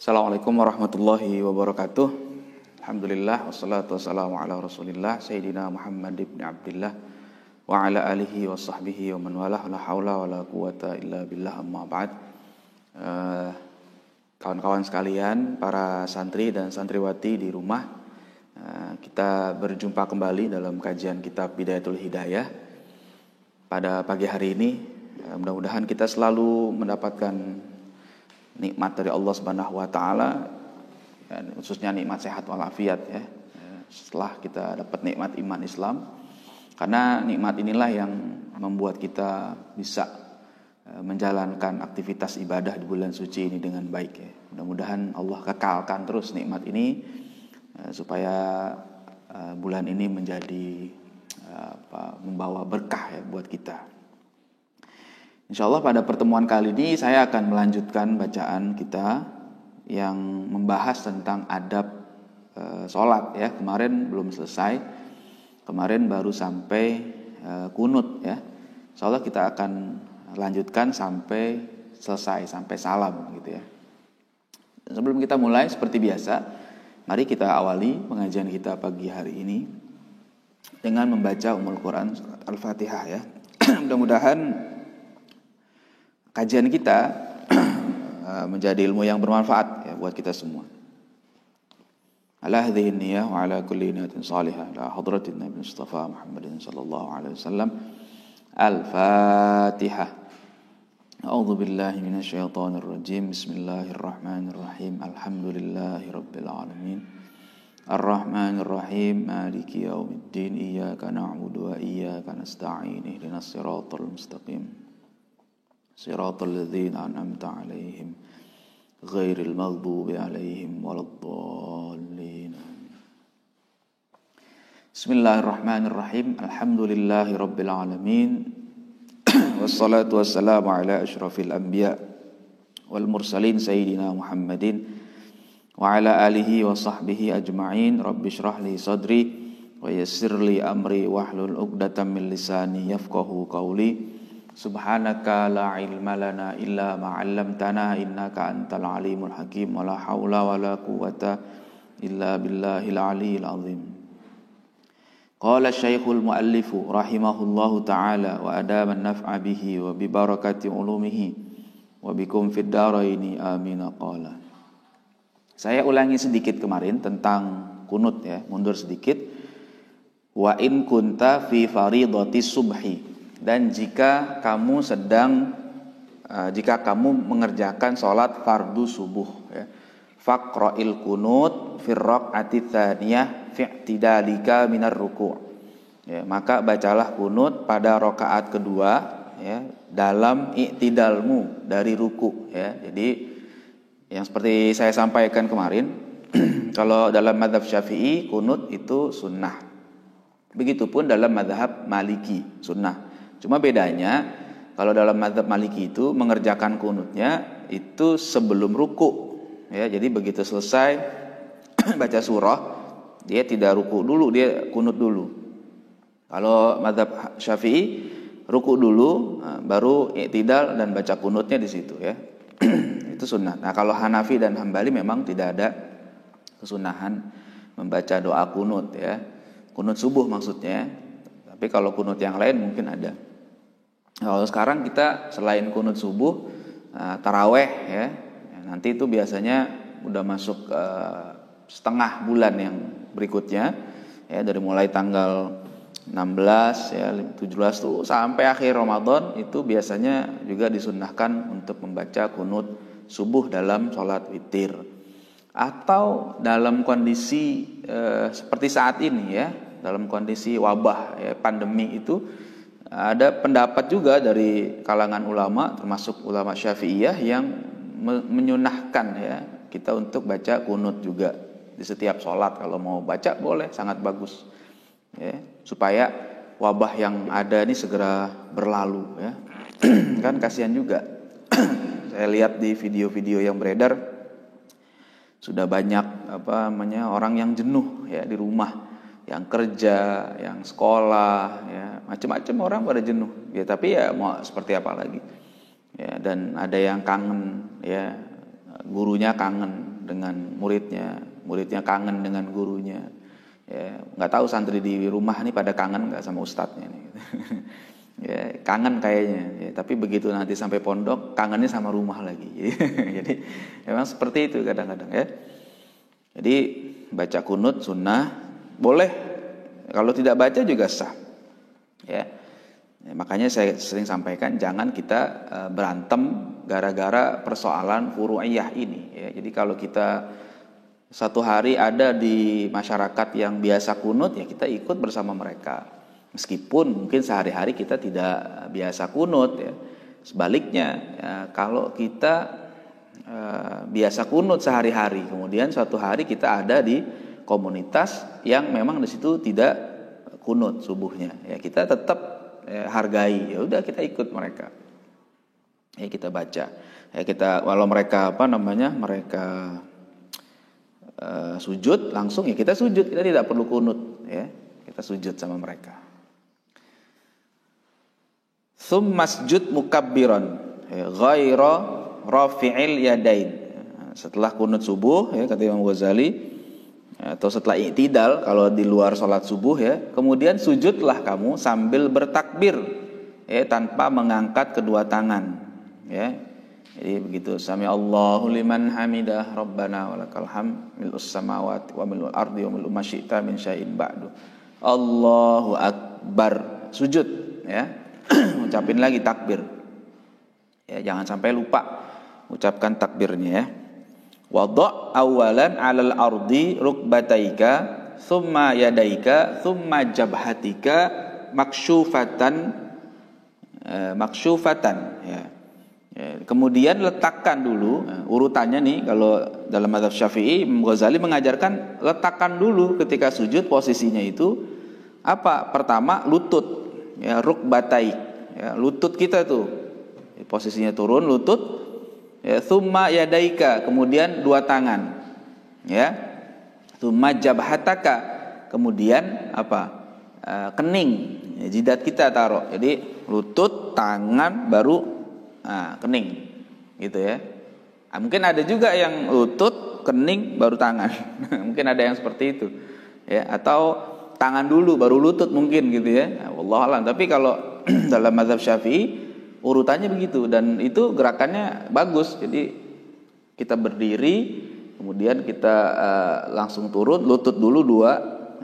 Assalamualaikum warahmatullahi wabarakatuh. Alhamdulillah wassalatu wassalamu ala Rasulillah Sayyidina Muhammad ibn Abdillah wa ala alihi wa sahbihi wa man walah, la haula wa la quwata illa billah, amma ba'd. Kawan-kawan sekalian, para santri dan santriwati di rumah, kita berjumpa kembali dalam kajian kitab Bidayatul Hidayah. Pada pagi hari ini, mudah-mudahan kita selalu mendapatkan nikmat dari Allah Subhanahu wa taala, khususnya nikmat sehat walafiat ya. Setelah kita dapat nikmat iman Islam, karena nikmat inilah yang membuat kita bisa menjalankan aktivitas ibadah di bulan suci ini dengan baik ya. Mudah-mudahan Allah kekalkan terus nikmat ini supaya bulan ini menjadi membawa berkah ya buat kita. InsyaAllah pada pertemuan kali ini saya akan melanjutkan bacaan kita yang membahas tentang adab sholat ya. Kemarin belum selesai, kemarin baru sampai kunut ya. InsyaAllah kita akan lanjutkan sampai selesai, sampai salam gitu ya. Sebelum kita mulai, seperti biasa, mari kita awali pengajian kita pagi hari ini dengan membaca Ummul Quran Al-Fatihah ya. Mudah-mudahan kajian kita menjadi ilmu yang bermanfaat ya buat kita semua. Ala hadhihi niyyah wa ala kulli niyatin salihah la hadratin Nabi Mustafa Muhammadin sallallahu alaihi wasallam. Al-Fatihah. A'udzu billahi minasy syaithanir rajim. Bismillahirrahmanirrahim. Alhamdulillahi rabbil alamin. Ar-Rahmanir Rahim. Maliki yaumiddin. Iyyaka na'budu wa iyyaka nasta'in. Ihdinas siratal mustaqim. صراط الذين أنعمت عليهم غير المغضوب عليهم ولا الضالين. بسم الله الرحمن الرحيم. الحمد لله رب العالمين والصلاة والسلام على أشرف الأنبياء والمرسلين سيدنا محمد وعلى آله وصحبه أجمعين. رب اشرح لي صدري ويسر لي أمري واحلل عقدة من لساني يفقهوا قولي. Subhanaka la ilma lana illa ma 'allamtana innaka antal alimul hakim wa la haula wa la quwata illa billahil aliyyil azim. Qala Syekhul Muallifu rahimahullahu taala wa adama an-naf'a bihi wa bi barakati ulumihi wa bikum fid dharaini amin qala. Saya ulangi sedikit kemarin tentang kunut ya, mundur sedikit. Wa in kunta fi faridati subhi. Dan jika kamu mengerjakan sholat fardu subuh ya, faqra'il kunut fi raq'ati tsaniyah fi i'tidalika minar ruku'. Ya, maka bacalah kunut pada rakaat kedua ya, dalam i'tidalmu dari ruku ya. Jadi yang seperti saya sampaikan kemarin, kalau dalam mazhab Syafi'i kunut itu sunnah. Begitupun dalam mazhab Maliki sunnah. Cuma bedanya kalau dalam mazhab Maliki itu mengerjakan kunutnya itu sebelum ruku ya. Jadi begitu selesai baca surah, dia tidak ruku dulu, dia kunut dulu. Kalau mazhab Syafi'i ruku dulu, baru i'tidal dan baca kunutnya di situ ya. Itu sunnah. Nah, kalau Hanafi dan Hambali memang tidak ada kesunahan membaca doa kunut ya. Kunut subuh maksudnya. Tapi kalau kunut yang lain mungkin ada. Kalau sekarang kita selain kunut subuh, taraweh ya, nanti itu biasanya udah masuk setengah bulan yang berikutnya ya, dari mulai tanggal 16 ya 17 tuh sampai akhir Ramadan itu biasanya juga disunnahkan untuk membaca kunut subuh dalam sholat witir. Atau dalam kondisi seperti saat ini ya, dalam kondisi wabah ya, pandemi itu ada pendapat juga dari kalangan ulama termasuk ulama Syafi'iyah yang menyunahkan ya kita untuk baca kunut juga di setiap sholat. Kalau mau baca boleh, sangat bagus ya, supaya wabah yang ada ini segera berlalu ya. Kan kasihan juga saya lihat di video-video yang beredar sudah banyak orang yang jenuh ya di rumah, yang kerja, yang sekolah, ya macam-macam orang pada jenuh. Ya tapi ya mau seperti apa lagi? Ya, dan ada yang kangen, ya gurunya kangen, dengan muridnya, muridnya kangen dengan gurunya. Ya, nggak tahu santri di rumah nih pada kangen nggak sama ustadznya nih. Ya, kangen kayaknya. Ya, tapi begitu nanti sampai pondok, kangennya sama rumah lagi. Jadi memang seperti itu kadang-kadang ya. Jadi baca kunut sunnah boleh, kalau tidak baca juga sah. Ya. Ya, makanya saya sering sampaikan jangan kita berantem gara-gara persoalan furu'iyah ini. Ya, jadi kalau kita satu hari ada di masyarakat yang biasa kunut, ya kita ikut bersama mereka. Meskipun mungkin sehari-hari kita tidak biasa kunut, ya. Sebaliknya, ya, kalau kita biasa kunut sehari-hari, kemudian suatu hari kita ada di komunitas yang memang di situ tidak kunut subuhnya, ya kita tetap hargai. Ya udah kita ikut mereka. Ya kita baca. Ya kita walau mereka mereka sujud langsung, ya kita sujud, kita tidak perlu kunut, ya kita sujud sama mereka. Masjud mukabbiran ghaira rafi'il yadain. Setelah kunut subuh, ya kata Imam Ghazali, atau setelah i'tidal kalau di luar sholat subuh, ya kemudian sujudlah kamu sambil bertakbir, ya tanpa mengangkat kedua tangan, ya. Jadi begitu, sami Allahu liman hamidah rabbana walakal hamd mil'us samawati wa mil'ul ardi wa mil'u ma syi'ta min syai'in ba'du. Allahu akbar, sujud, ya. Ucapin lagi takbir. Ya, jangan sampai lupa ucapkan takbirnya, ya. Wadha' awalan 'alal ardi rukbataika thumma yadaika thumma jabhatika maksyufatan ya. Ya, kemudian letakkan dulu, urutannya nih kalau dalam mazhab Syafi'i, Imam Ghazali mengajarkan letakkan dulu ketika sujud, posisinya itu apa? Pertama lutut, ya rukbataik, ya lutut kita tuh posisinya turun lutut, ya thumma yadaika, kemudian dua tangan, ya thumma jabhataka, kemudian apa? Kening, ya, jidat kita taruh. Jadi lutut, tangan, baru kening, gitu ya. Mungkin ada juga yang lutut, kening, baru tangan. Mungkin ada yang seperti itu, ya. Atau tangan dulu, baru lutut mungkin, gitu ya. Wallahu a'lam. Tapi kalau dalam mazhab Syafi'i urutannya begitu, dan itu gerakannya bagus. Jadi kita berdiri, kemudian kita langsung turun, lutut dulu dua,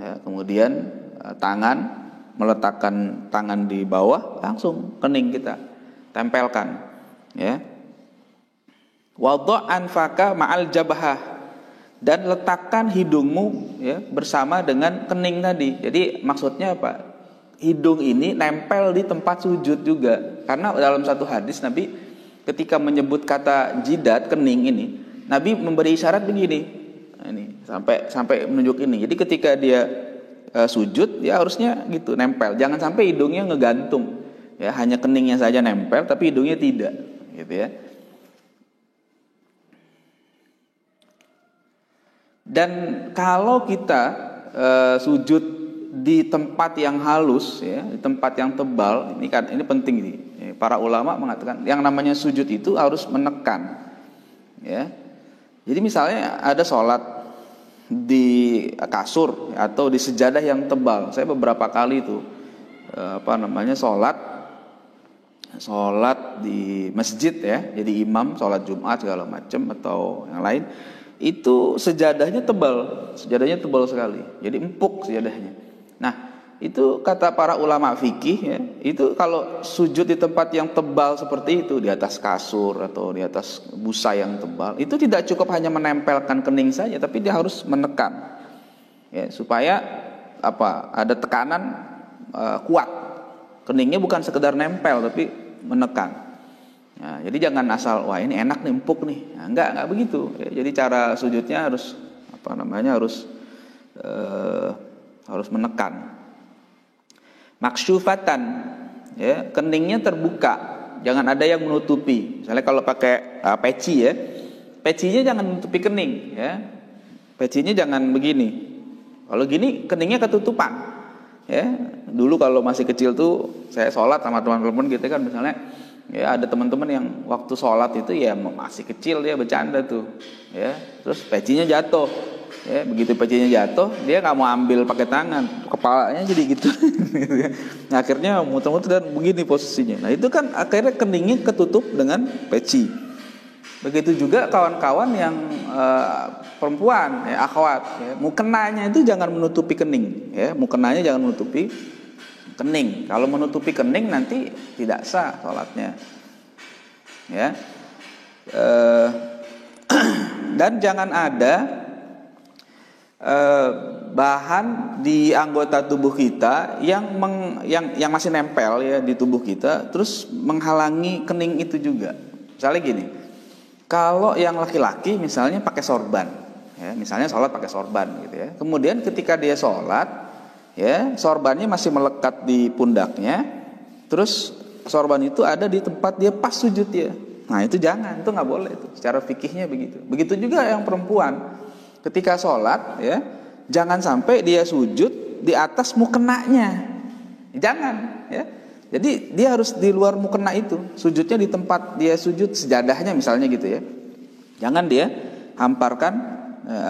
ya. Kemudian tangan, meletakkan tangan di bawah, langsung kening kita tempelkan, ya. Wadha' anfaka ma'al jabhah, dan letakkan hidungmu, ya, bersama dengan kening tadi. Jadi maksudnya apa? Hidung ini nempel di tempat sujud juga. Karena dalam satu hadis Nabi ketika menyebut kata jidat, kening ini, Nabi memberi isyarat begini. Nah, ini sampai menunjuk ini. Jadi ketika dia sujud, ya harusnya gitu nempel. Jangan sampai hidungnya ngegantung. Ya, hanya keningnya saja nempel, tapi hidungnya tidak, gitu ya. Dan kalau kita sujud di tempat yang halus, ya, di tempat yang tebal, ini penting nih. Para ulama mengatakan yang namanya sujud itu harus menekan, ya. Jadi misalnya ada sholat di kasur atau di sejadah yang tebal. Saya beberapa kali itu sholat di masjid, ya, jadi imam sholat Jumat segala macam atau yang lain, itu sejadahnya tebal sekali, jadi empuk sejadahnya. Nah, itu kata para ulama fikih, ya, itu kalau sujud di tempat yang tebal seperti itu, di atas kasur atau di atas busa yang tebal, itu tidak cukup hanya menempelkan kening saja, tapi dia harus menekan, ya, supaya ada tekanan kuat. Keningnya bukan sekedar nempel tapi menekan. Nah, jadi jangan asal wah ini enak nih, empuk nih. Nah, enggak begitu. Ya, jadi cara sujudnya harus harus menekan. Maksyufatan, ya, keningnya terbuka, jangan ada yang menutupi. Misalnya kalau pakai peci, ya, pecinya jangan menutupi kening, ya. Pecinya jangan begini. Kalau gini keningnya ketutupan. Ya, dulu kalau masih kecil tuh saya sholat sama teman-teman gitu kan, misalnya Ya, ada teman-teman yang waktu sholat itu ya masih kecil dia bercanda tuh, ya. Terus pecinya jatuh, ya. Begitu pecinya jatuh, dia nggak mau ambil pakai tangan, kepalanya jadi gitu. Nah, akhirnya muter-muter dan begini posisinya. Nah, itu kan akhirnya keningnya ketutup dengan peci. Begitu juga kawan-kawan yang perempuan, ya, akhwat, ya. Mukenanya itu jangan menutupi kening, ya. Mukenanya jangan menutupi kening. Kalau menutupi kening nanti tidak sah sholatnya, ya. Dan jangan ada bahan di anggota tubuh kita yang masih nempel, ya, di tubuh kita, terus menghalangi kening itu juga. Misalnya gini, kalau yang laki-laki misalnya pakai sorban, ya, misalnya sholat pakai sorban gitu, ya. Kemudian ketika dia sholat, ya, sorbannya masih melekat di pundaknya, terus sorban itu ada di tempat dia pas sujud ya. Nah, itu jangan, itu nggak boleh itu. Secara fikihnya begitu. Begitu juga yang perempuan, ketika sholat, ya, jangan sampai dia sujud di atas mukenanya. Jangan, ya. Jadi dia harus di luar mukena itu, sujudnya di tempat dia sujud, sejadahnya misalnya gitu, ya. Jangan dia hamparkan.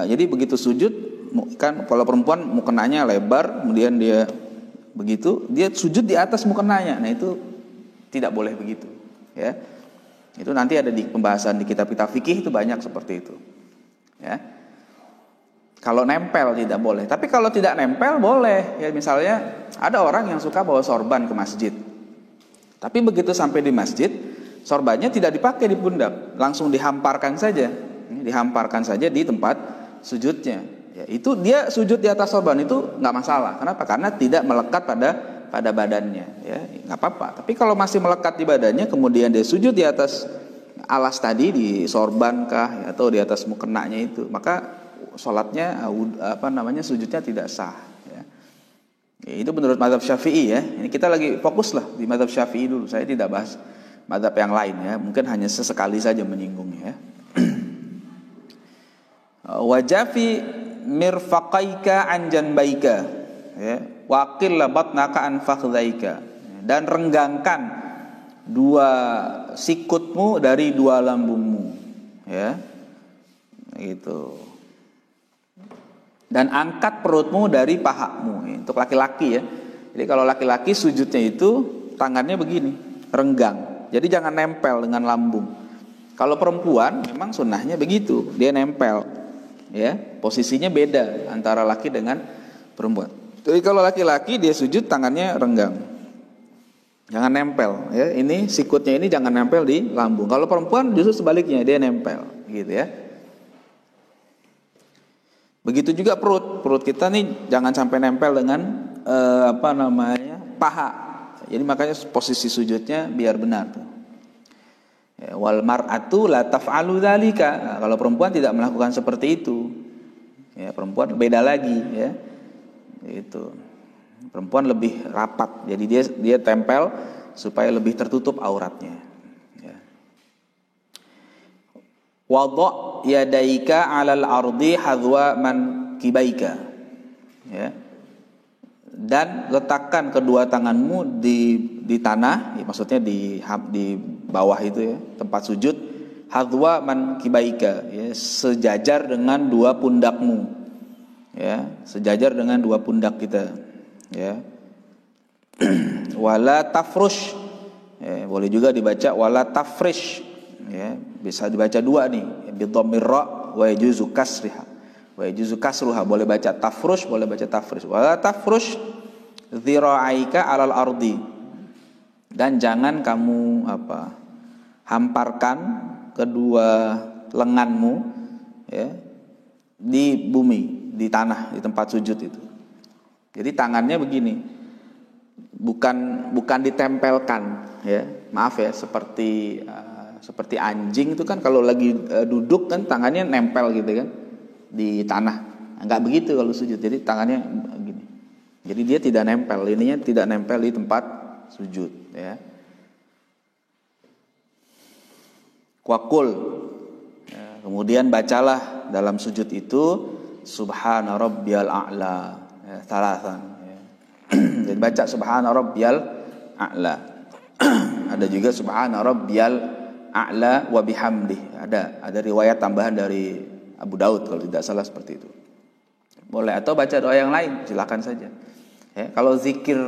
Jadi begitu sujud, kan kalau perempuan mukenanya lebar, kemudian dia begitu, dia sujud di atas mukenanya. Nah, itu tidak boleh begitu, ya. Itu nanti ada di pembahasan di kitab-kitab fikih, itu banyak seperti itu, ya. Kalau nempel tidak boleh, tapi kalau tidak nempel boleh, ya. Misalnya ada orang yang suka bawa sorban ke masjid, tapi begitu sampai di masjid, sorbannya tidak dipakai di pundak, langsung dihamparkan saja di tempat sujudnya. Ya, itu dia sujud di atas sorban itu nggak masalah. Kenapa? Karena tidak melekat pada badannya, ya, nggak apa-apa. Tapi kalau masih melekat di badannya, kemudian dia sujud di atas alas tadi, di sorban kah, ya, atau di atas mukenanya itu, maka sholatnya sujudnya tidak sah, ya. Ya, itu menurut mazhab Syafi'i, ya. Ini kita lagi fokus lah di mazhab Syafi'i dulu. Saya tidak bahas mazhab yang lain, ya. Mungkin hanya sesekali saja menyinggungnya, ya. Wajafi mirfaqaika an janbaika, ya, waqil batnaka an fakhdhaika, dan renggangkan dua sikutmu dari dua lambungmu, ya, gitu. Dan angkat perutmu dari pahamu, ya, untuk laki-laki, ya. Jadi kalau laki-laki sujudnya itu tangannya begini, renggang, jadi jangan nempel dengan lambung. Kalau perempuan memang sunnahnya begitu, dia nempel, ya, posisinya beda antara laki dengan perempuan. Jadi kalau laki-laki dia sujud tangannya renggang, jangan nempel, ya. Ini sikutnya ini jangan nempel di lambung. Kalau perempuan justru sebaliknya, dia nempel, gitu, ya. Begitu juga perut kita nih jangan sampai nempel dengan paha. Jadi makanya posisi sujudnya biar benar tuh. Ya, wal mar'atu la taf'alu dzalika. Nah, kalau perempuan tidak melakukan seperti itu, ya, perempuan beda lagi, ya. Itu. Perempuan lebih rapat. Jadi dia tempel supaya lebih tertutup auratnya, ya. Wadha yadaika 'alal ardi hadwa man kibaika, ya. Dan letakkan kedua tanganmu di tanah, ya, maksudnya di bawah itu, ya, tempat sujud, hadwa man kibaika, ya, sejajar dengan dua pundakmu, ya, sejajar dengan dua pundak kita, ya. Wala tafrush, ya, boleh juga dibaca wala tafrish, ya, bisa dibaca dua nih, bi dhammir ra wa yajuzu kasriha. Wa yajuzu kasruha, boleh baca tafrush, boleh baca tafrish. Wala tafrush dhira'aika 'alal ardi, dan jangan kamu hamparkan kedua lenganmu, ya, di bumi, di tanah, di tempat sujud itu. Jadi tangannya begini, bukan ditempelkan, ya. Maaf, ya, seperti anjing itu kan kalau lagi duduk kan tangannya nempel gitu kan di tanah. Enggak begitu kalau sujud. Jadi tangannya gini. Jadi dia tidak nempel, ininya tidak nempel di tempat sujud, ya. Waqul, ya, kemudian bacalah dalam sujud itu subhana rabbiyal a'la, ya, salasan, ya. Jadi baca subhana rabbiyal a'la. ada juga subhana rabbiyal a'la wa bihamdih. Ada riwayat tambahan dari Abu Daud kalau tidak salah seperti itu. Boleh, atau baca doa yang lain, silakan saja. Ya, kalau zikir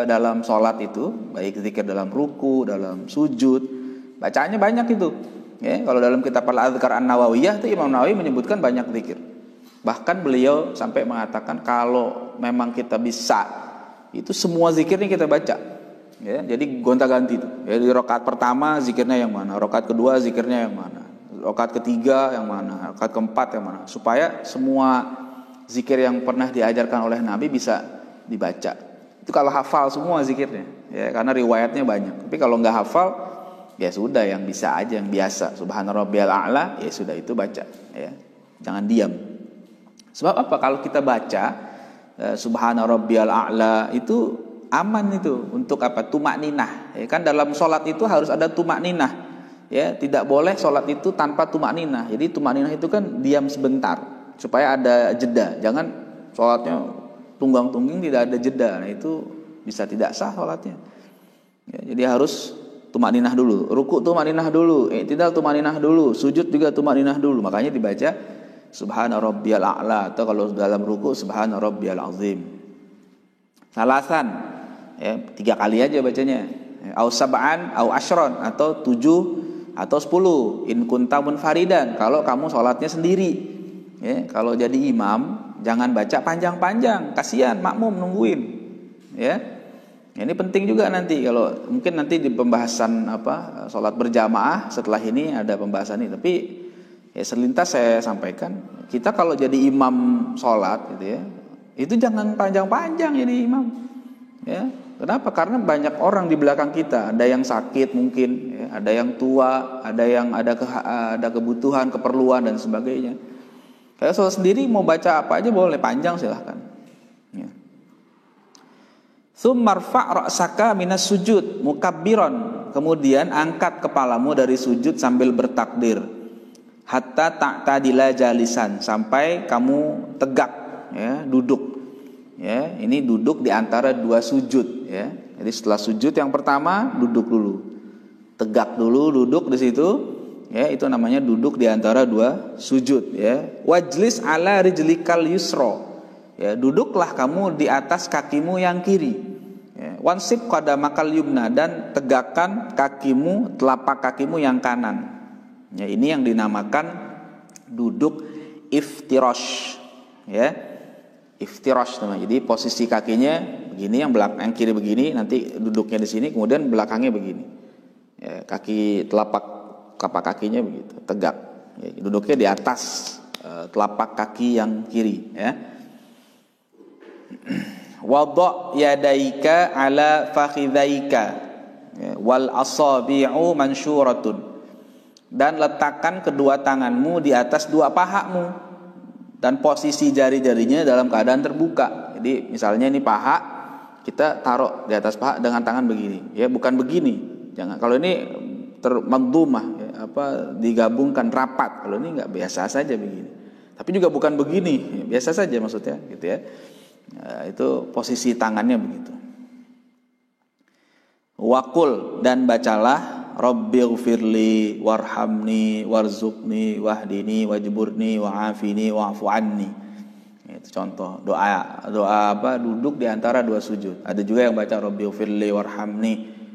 dalam sholat itu, baik zikir dalam ruku, dalam sujud, bacaannya banyak itu. Ya, kalau dalam kitab Al-Adhkar An-Nawawiyah itu Imam Nawawi menyebutkan banyak zikir. Bahkan beliau sampai mengatakan kalau memang kita bisa, itu semua zikirnya kita baca. Ya, jadi gonta-ganti itu. Ya, di rakaat pertama zikirnya yang mana, rakaat kedua zikirnya yang mana, rakaat ketiga yang mana, rakaat keempat yang mana, supaya semua zikir yang pernah diajarkan oleh Nabi bisa dibaca. Itu kalau hafal semua zikirnya, ya, karena riwayatnya banyak. Tapi kalau nggak hafal, ya sudah yang bisa aja, yang biasa. Subhana rabbiyal a'la, ya sudah itu baca. Ya, jangan diam. Sebab apa? Kalau kita baca subhana rabbiyal a'la itu aman itu untuk apa? Tumakninah. Ya, kan dalam sholat itu harus ada tumakninah. Ya, tidak boleh sholat itu tanpa tumakninah. Jadi tumakninah itu kan diam sebentar supaya ada jeda. Jangan sholatnya tunggang-tungging tidak ada jeda. Nah, itu bisa tidak sah sholatnya. Ya, jadi harus tumakninah dulu. Ruku tumakninah dulu, i'tidal tumakninah dulu, sujud juga tumakninah dulu. Makanya dibaca subhana rabbiyal a'la, atau kalau dalam ruku subhana rabbiyal azim. Salasan, ya, 3 kali aja bacanya. Au sab'an au asyron, atau 7 atau 10. In kunta munfaridan, kalau kamu sholatnya sendiri. Ya, kalau jadi imam jangan baca panjang-panjang, kasihan makmum nungguin. Ya. Ini penting juga nanti, kalau mungkin nanti di pembahasan sholat berjamaah setelah ini ada pembahasan ini. Tapi ya selintas saya sampaikan, kita kalau jadi imam sholat gitu ya, itu jangan panjang-panjang jadi imam. Ya, kenapa? Karena banyak orang di belakang kita, ada yang sakit mungkin, ya, ada yang tua, ada yang ada kebutuhan, keperluan dan sebagainya. Kalau sholat sendiri mau baca apa aja boleh, panjang silahkan. Ya. Tsummarfa' ra'saka minas sujud mukabbiran, kemudian angkat kepalamu dari sujud sambil bertakbir, hatta ta'tadila jalisan, sampai kamu tegak, ya, duduk. Ya, ini duduk di antara 2 sujud, ya. Jadi setelah sujud yang pertama duduk dulu, tegak dulu, duduk di situ, ya, itu namanya duduk di antara 2 sujud, ya. Wajlis ala rijlikal yusra, ya, duduklah kamu di atas kakimu yang kiri. Ya, wansib qadamakal yumna, dan tegakkan kakimu, telapak kakimu yang kanan. Ya, ini yang dinamakan duduk iftirash. Ya, iftirash namanya. Jadi posisi kakinya begini, yang kiri begini, nanti duduknya di sini, kemudian belakangnya begini. Ya, telapak kakinya begitu, tegak. Ya, duduknya di atas telapak kaki yang kiri. Ya. Wadha' yadaika ala fakhidhaika, ya, wal asabi'u mansyuratun, dan letakkan kedua tanganmu di atas 2 pahamu, dan posisi jari-jarinya dalam keadaan terbuka. Jadi misalnya ini paha, kita taruh di atas paha dengan tangan begini, ya, bukan begini. Jangan, kalau ini magdumah, ya, digabungkan rapat. Kalau ini enggak, biasa saja begini. Tapi juga bukan begini, ya, biasa saja maksudnya, gitu ya. Ya, itu posisi tangannya begitu. Waqul, dan bacalah Rabbighfirli warhamni warzuqni wahdini wajburni wa'afini wa'fu anni. Itu contoh doa duduk di antara 2 sujud. Ada juga yang baca Rabbighfirli warhamni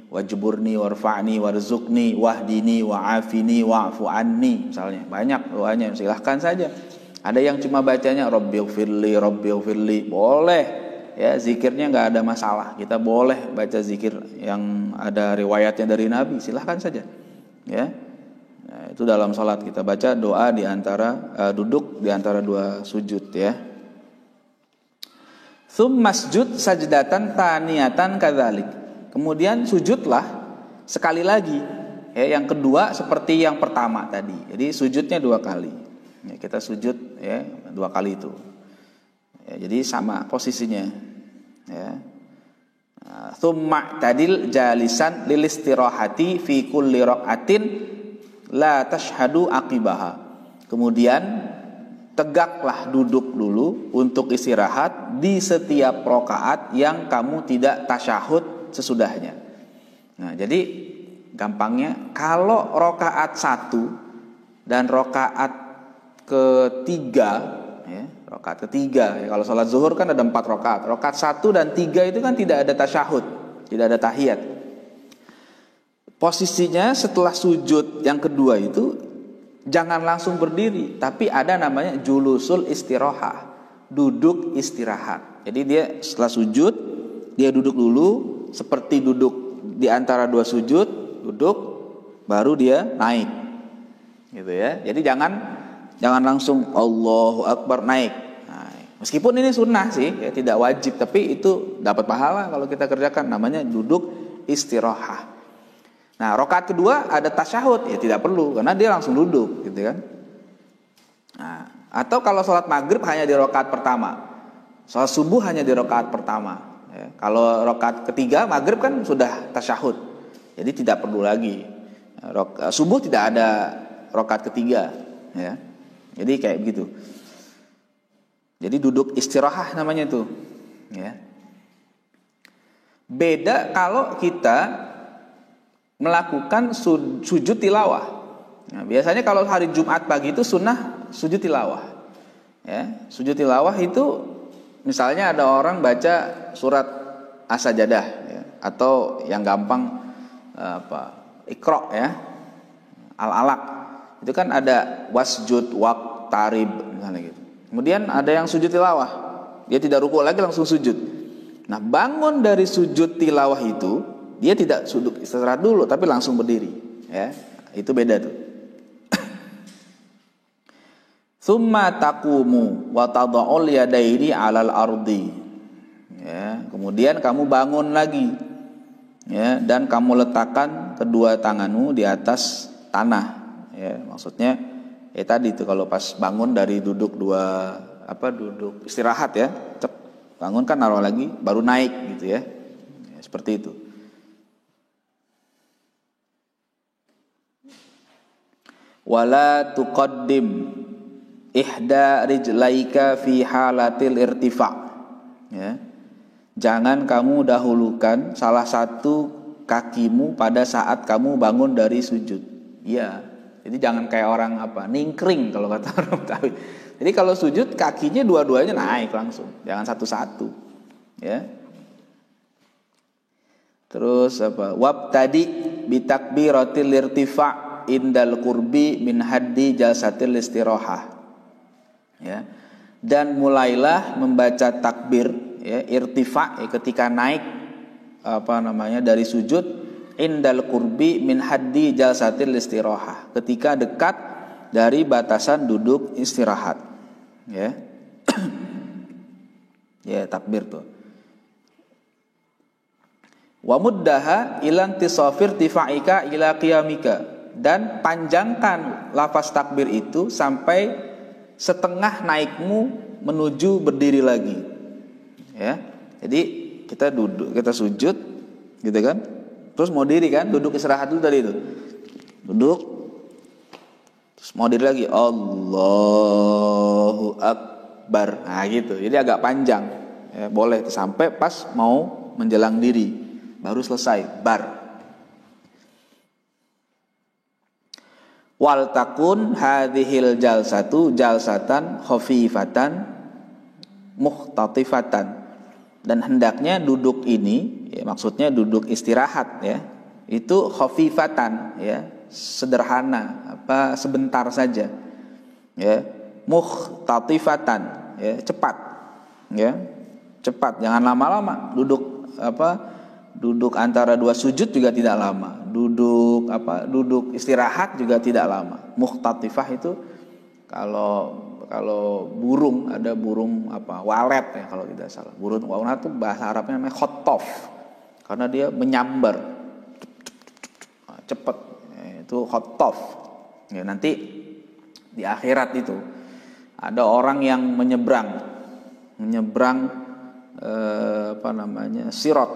wajburni warfa'ni warzuqni wahdini wa'afini wa'fu anni, misalnya. Banyak doanya, silahkan saja. Ada yang cuma bacanya Rabbighfirli, boleh. Ya, zikirnya nggak ada masalah. Kita boleh baca zikir yang ada riwayatnya dari Nabi, silahkan saja. Ya, nah, itu dalam sholat kita baca doa di antara duduk di antara 2 sujud, ya. Masjud sajdatan thaniyatan kadzalik. Kemudian sujudlah sekali lagi. Ya, yang kedua seperti yang pertama tadi. Jadi sujudnya 2 kali. Ya, kita sujud, ya, 2 kali itu. Ya, jadi sama posisinya. Ya. Tsumma tadil jalisan lil istirahati fi kulli raqatin la tashhadu aqibaha. Kemudian tegaklah duduk dulu untuk istirahat di setiap rakaat yang kamu tidak tasyahud sesudahnya. Nah, jadi gampangnya kalau rakaat 1 dan rakaat ketiga, ya, rakaat ketiga, ya, kalau sholat zuhur kan ada 4 rakaat. Rakaat 1 dan 3 itu kan tidak ada tasyahud, tidak ada tahiyat. Posisinya setelah sujud yang kedua itu jangan langsung berdiri, tapi ada namanya julusul istirahah, duduk istirahat. Jadi dia setelah sujud, dia duduk dulu, seperti duduk di antara 2 sujud, duduk, baru dia naik, gitu ya. Jadi jangan langsung Allahu Akbar naik. Meskipun ini sunnah sih, ya, tidak wajib, tapi itu dapat pahala kalau kita kerjakan, namanya duduk istirahah. Nah, rakaat kedua ada tasyahud, ya tidak perlu karena dia langsung duduk, gitu kan. Nah, atau kalau sholat maghrib hanya di rakaat pertama, sholat subuh hanya di rakaat pertama. Ya. Kalau rakaat ketiga maghrib kan sudah tasyahud, jadi tidak perlu lagi. Subuh tidak ada rakaat ketiga, ya. Jadi kayak begitu. Jadi duduk istirahah namanya itu, ya. Beda kalau kita melakukan sujud tilawah. Nah, biasanya kalau hari Jumat pagi itu sunnah sujud tilawah. Ya, sujud tilawah itu misalnya ada orang baca surat As-Sajdah, ya, atau yang gampang Iqra, ya, Al-Alaq. Itu kan ada wasjud, waqtarib misalnya gitu. Kemudian ada yang sujud tilawah. Dia tidak ruku lagi, langsung sujud. Nah, bangun dari sujud tilawah itu dia tidak duduk istirahat dulu, tapi langsung berdiri, ya. Itu beda tuh. Tsumma taqumu wa tad'ul yadaini 'alal ardi. Ya, kemudian kamu bangun lagi. Ya, dan kamu letakkan kedua tanganmu di atas tanah. Ya, maksudnya tadi itu kalau pas bangun dari duduk duduk istirahat, ya. Bangun kan naruh lagi baru naik gitu, ya. Ya, seperti itu. Wala tuqaddim ihda rijlaika fi halatil irtifa. Ya. Jangan kamu dahulukan salah satu kakimu pada saat kamu bangun dari sujud. Ya. Jadi jangan kayak orang ningkring kalau kata orang Betawi. Jadi kalau sujud kakinya dua-duanya naik langsung, jangan satu-satu. Ya. Terus wabtadi bitakbiratil irtifa indal qurbi min haddi jalsatil istirahah. Ya. Dan mulailah membaca takbir, ya, irtifa, ya, ketika naik dari sujud, indal qurbi min haddi jalsatil istirahah, ketika dekat dari batasan duduk istirahat, ya. Ya, takbir tuh. Wa muddaha ilan tisafir tifa'ika ila qiyamika, dan panjangkan lafaz takbir itu sampai setengah naikmu menuju berdiri lagi, ya. Jadi kita duduk, kita sujud, gitu kan, terus mau diri kan, duduk istirahat dulu tadi itu, duduk, terus mau diri lagi, Allahu Akbar, nah gitu. Jadi agak panjang, ya, boleh sampai pas mau menjelang diri, baru selesai bar. Wal takun hadhil jalsatu jalsatan khafifatan mukhtatifatan, dan hendaknya duduk ini, ya, maksudnya duduk istirahat, ya, itu khafifatan, ya, sederhana, sebentar saja, ya, mukhtatifatan, ya, cepat, ya, cepat, jangan lama-lama. Duduk antara 2 sujud juga tidak lama. Duduk istirahat juga tidak lama. Mukhtatifah itu kalau burung, ada burung walet, ya, kalau tidak salah. Burung walet itu bahasa Arabnya namanya khotof, karena dia menyambar cepat, ya, itu khotof. Ya, nanti di akhirat itu ada orang yang menyeberang sirat.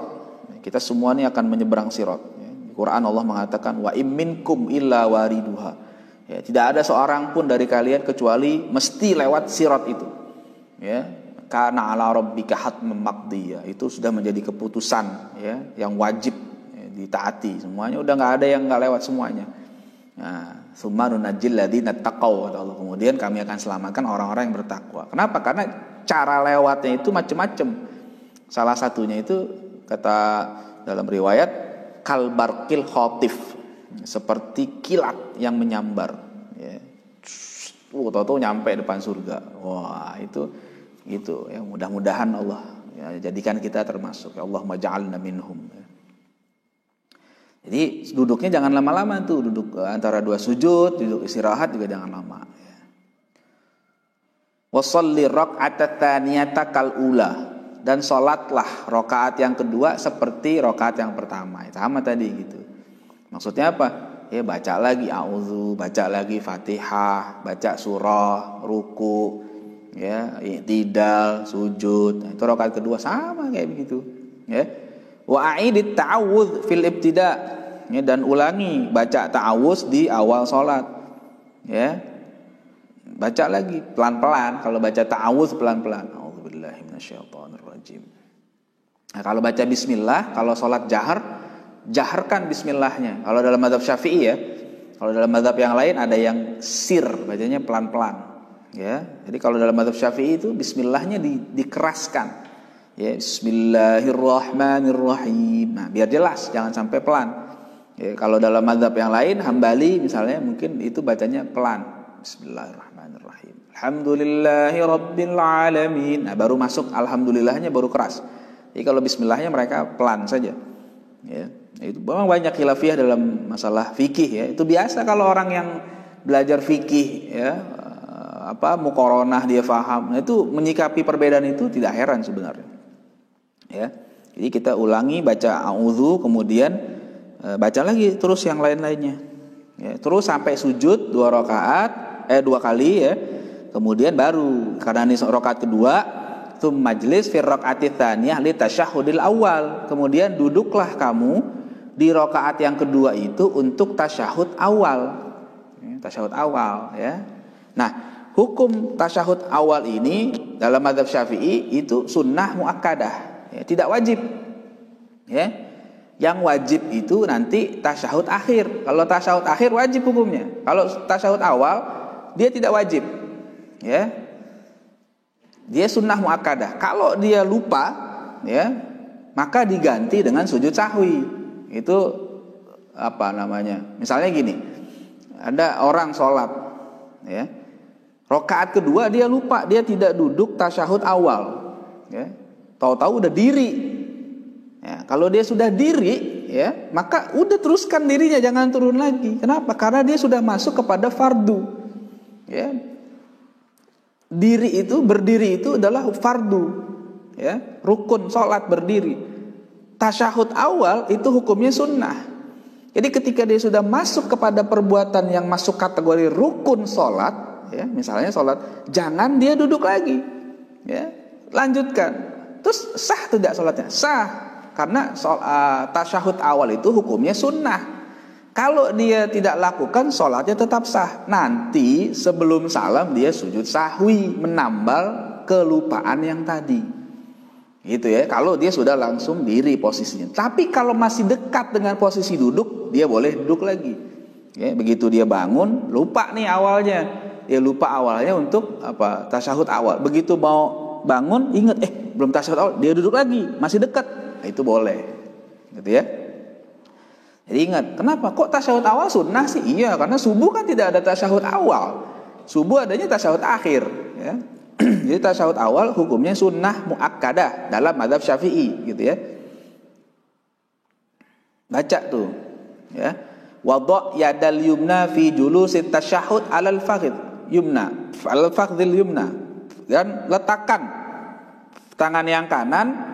Kita semua ini akan menyeberang sirat. Di Quran Allah mengatakan wa im minkum illa wariduha. Ya, tidak ada seorang pun dari kalian kecuali mesti lewat sirat itu. Ya, kana ala rabbika hatmam maqdiyah. Itu sudah menjadi keputusan, ya, yang wajib, ya, ditaati semuanya, udah nggak ada yang nggak lewat semuanya. Nah, summa nunajjil ladzina taqaw, kata Allah. Kemudian kami akan selamatkan orang-orang yang bertakwa. Kenapa? Karena cara lewatnya itu macam-macam. Salah satunya itu kata dalam riwayat kalbarqil khotif, seperti kilat yang menyambar. Ya. Tahu-tahu nyampe depan surga. Wah, itu gitu ya, mudah-mudahan Allah ya, jadikan kita termasuk. Ya Allah maj'alna minhum. Ya. Jadi duduknya jangan lama-lama tuh, duduk antara dua sujud, duduk istirahat juga jangan lama. Ya. Washolli rak'atat tsaniyata kal ula, dan sholatlah rakaat yang kedua seperti rakaat yang pertama. Sama tadi gitu. Maksudnya apa? Ya baca lagi a'udzu, baca lagi Fatihah, baca surah, ruku, ya, i'tidal, sujud. Nah, itu rakaat kedua sama kayak begitu, ya. Wa a'idit ta'awudz fil ibtida', ya, dan ulangi baca ta'awudz di awal salat. Ya. Baca lagi pelan-pelan, kalau baca ta'awudz pelan-pelan. A'udzubillahi minasyaitonirrajim. Nah, kalau baca bismillah, kalau salat jaharkan bismillahnya. Kalau dalam mazhab Syafi'i ya. Kalau dalam mazhab yang lain ada yang sir, bacanya pelan-pelan. Ya, jadi kalau dalam mazhab Syafi'i itu bismillahnya dikeraskan. Ya, bismillahirrahmanirrahim. Nah, biar jelas, jangan sampai pelan. Ya, kalau dalam mazhab yang lain, Hambali misalnya mungkin itu bacanya pelan. Bismillahirrahmanirrahim. Alhamdulillahirabbil alamin. Nah, baru masuk alhamdulillahnya baru keras. Jadi kalau bismillahnya mereka pelan saja. Ya, itu memang banyak khilafiyah dalam masalah fikih ya. Itu biasa kalau orang yang belajar fikih ya, muqaranah dia faham. Nah, itu menyikapi perbedaan itu tidak heran sebenarnya. Ya. Jadi kita ulangi baca a'udzu, kemudian baca lagi terus yang lain-lainnya. Ya, terus sampai sujud 2 kali ya. Kemudian baru karena ini rakaat kedua, tsum majlis fi raq'ati tsaniyah li tasyahhudil awal. Kemudian duduklah kamu di rakaat yang kedua itu untuk tasyahud awal. Ya, tasyahud awal ya. Nah, hukum tasyahud awal ini dalam mazhab Syafi'i itu sunnah muakkadah, ya, tidak wajib. Ya. Yang wajib itu nanti tasyahud akhir. Kalau tasyahud akhir wajib hukumnya. Kalau tasyahud awal dia tidak wajib. Ya. Dia sunnah muakkadah. Kalau dia lupa, ya, maka diganti dengan sujud sahwi. Itu apa namanya? Misalnya gini, ada orang sholat, ya, rakaat kedua dia lupa, dia tidak duduk tasyahud awal, ya, tahu-tahu udah diri. Ya, kalau dia sudah diri, ya, maka udah teruskan dirinya, jangan turun lagi. Kenapa? Karena dia sudah masuk kepada fardu. Ya. Berdiri itu adalah fardu, ya, rukun sholat berdiri. Tasyahud awal itu hukumnya sunnah. Jadi ketika dia sudah masuk kepada perbuatan yang masuk kategori rukun sholat, ya, misalnya sholat, jangan dia duduk lagi, ya, lanjutkan. Terus sah tidak sholatnya? Sah, karena tasyahud awal itu hukumnya sunnah. Kalau dia tidak lakukan, sholatnya tetap sah. Nanti sebelum salam dia sujud sahwi, menambal kelupaan yang tadi. Gitu ya. Kalau dia sudah langsung diri posisinya. Tapi kalau masih dekat dengan posisi duduk, dia boleh duduk lagi. Ya, begitu dia bangun, lupa nih awalnya. Dia lupa awalnya untuk tasyahud awal. Begitu mau bangun, ingat belum tasyahud awal, dia duduk lagi, masih dekat. Nah, itu boleh. Gitu ya. Jadi ingat, kenapa kok tasyahud awal sunnah sih? Iya, karena subuh kan tidak ada tasyahud awal. Subuh adanya tasyahud akhir, ya. Jadi tasyahud awal hukumnya sunnah muakkadah dalam mazhab Syafi'i, gitu ya. Baca tuh, ya. Wadha' yadal yumna fi julusit tasyahud 'alal fakhidh yumna, 'alal fakhidhil yumna. Dan letakkan tangan yang kanan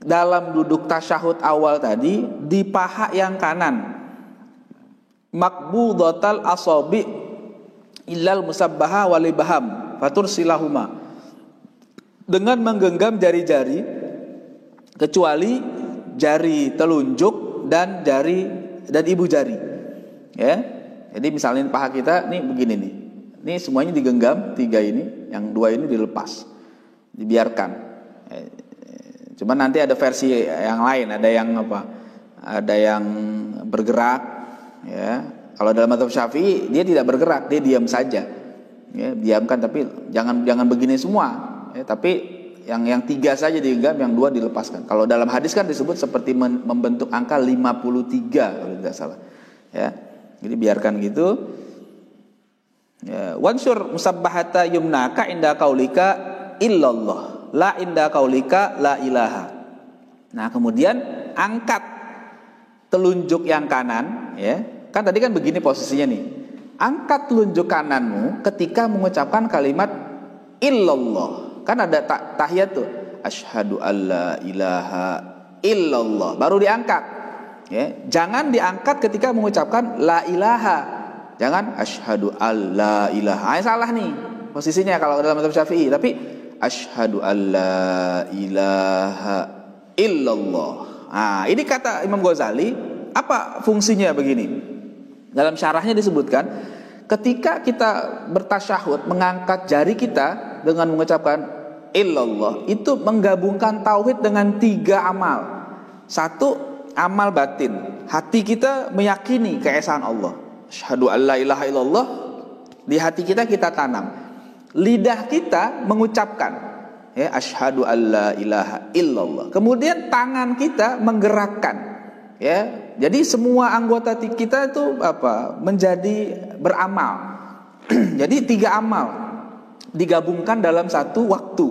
dalam duduk tasyahud awal tadi di paha yang kanan, makbudatal asabi illal musabbaha wal ibham fatursilahuma, dengan menggenggam jari-jari kecuali jari telunjuk dan ibu jari, ya. Jadi misalnya paha kita nih begini nih, ini semuanya digenggam, 3 ini, yang 2 ini dilepas, dibiarkan. Cuman nanti ada versi yang lain, ada yang ada yang bergerak, ya. Kalau dalam mazhab Syafi'i dia tidak bergerak, dia diam saja. Ya, diamkan tapi jangan begini semua. Ya, tapi yang 3 saja digenggam, yang 2 dilepaskan. Kalau dalam hadis kan disebut seperti membentuk angka 53 kalau tidak salah. Ya. Jadi biarkan gitu. Ya, wansur musabbahata yumnaka inda qaulika illallah, la inda qaulika la ilaha. Nah, kemudian angkat telunjuk yang kanan, ya. Kan tadi kan begini posisinya nih. Angkat telunjuk kananmu ketika mengucapkan kalimat illallah. Kan ada tahiyat tuh. Asyhadu alla ilaha illallah. Baru diangkat. Ya, jangan diangkat ketika mengucapkan la ilaha. Jangan asyhadu alla ilaha. Salah nih posisinya kalau dalam mazhab Syafi'i. Tapi asyhadu alla ilaha illallah. Nah, ini kata Imam Ghazali, apa fungsinya begini? Dalam syarahnya disebutkan, ketika kita bertasyahud, mengangkat jari kita dengan mengucapkan illallah, itu menggabungkan tauhid dengan 3 amal. 1, amal batin, hati kita meyakini keesaan Allah. Asyhadu alla ilaha illallah, di hati kita tanam. Lidah kita mengucapkan, ya, asyhadu alla ilaha illallah. Kemudian tangan kita menggerakkan, ya. Jadi semua anggota kita itu menjadi beramal. Jadi 3 amal digabungkan dalam satu waktu.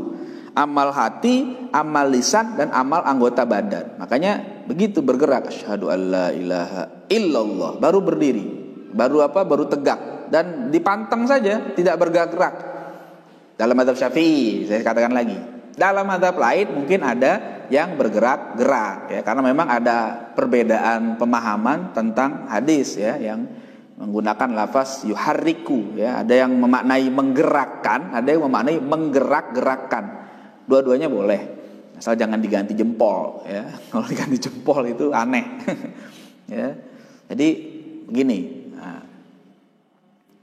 Amal hati, amal lisan, dan amal anggota badan. Makanya begitu bergerak, asyhadu alla ilaha illallah, baru berdiri, baru tegak, dan dipantang saja, tidak bergerak. Dalam mazhab Syafi'i, saya katakan lagi. Dalam mazhab lain mungkin ada yang bergerak-gerak, ya, karena memang ada perbedaan pemahaman tentang hadis, ya, yang menggunakan lafaz yuharriku, ya. Ada yang memaknai menggerakkan, ada yang memaknai menggerak-gerakkan. Dua-duanya boleh, asal jangan diganti jempol, ya. Kalau diganti jempol itu aneh. Ya. Jadi begini, nah,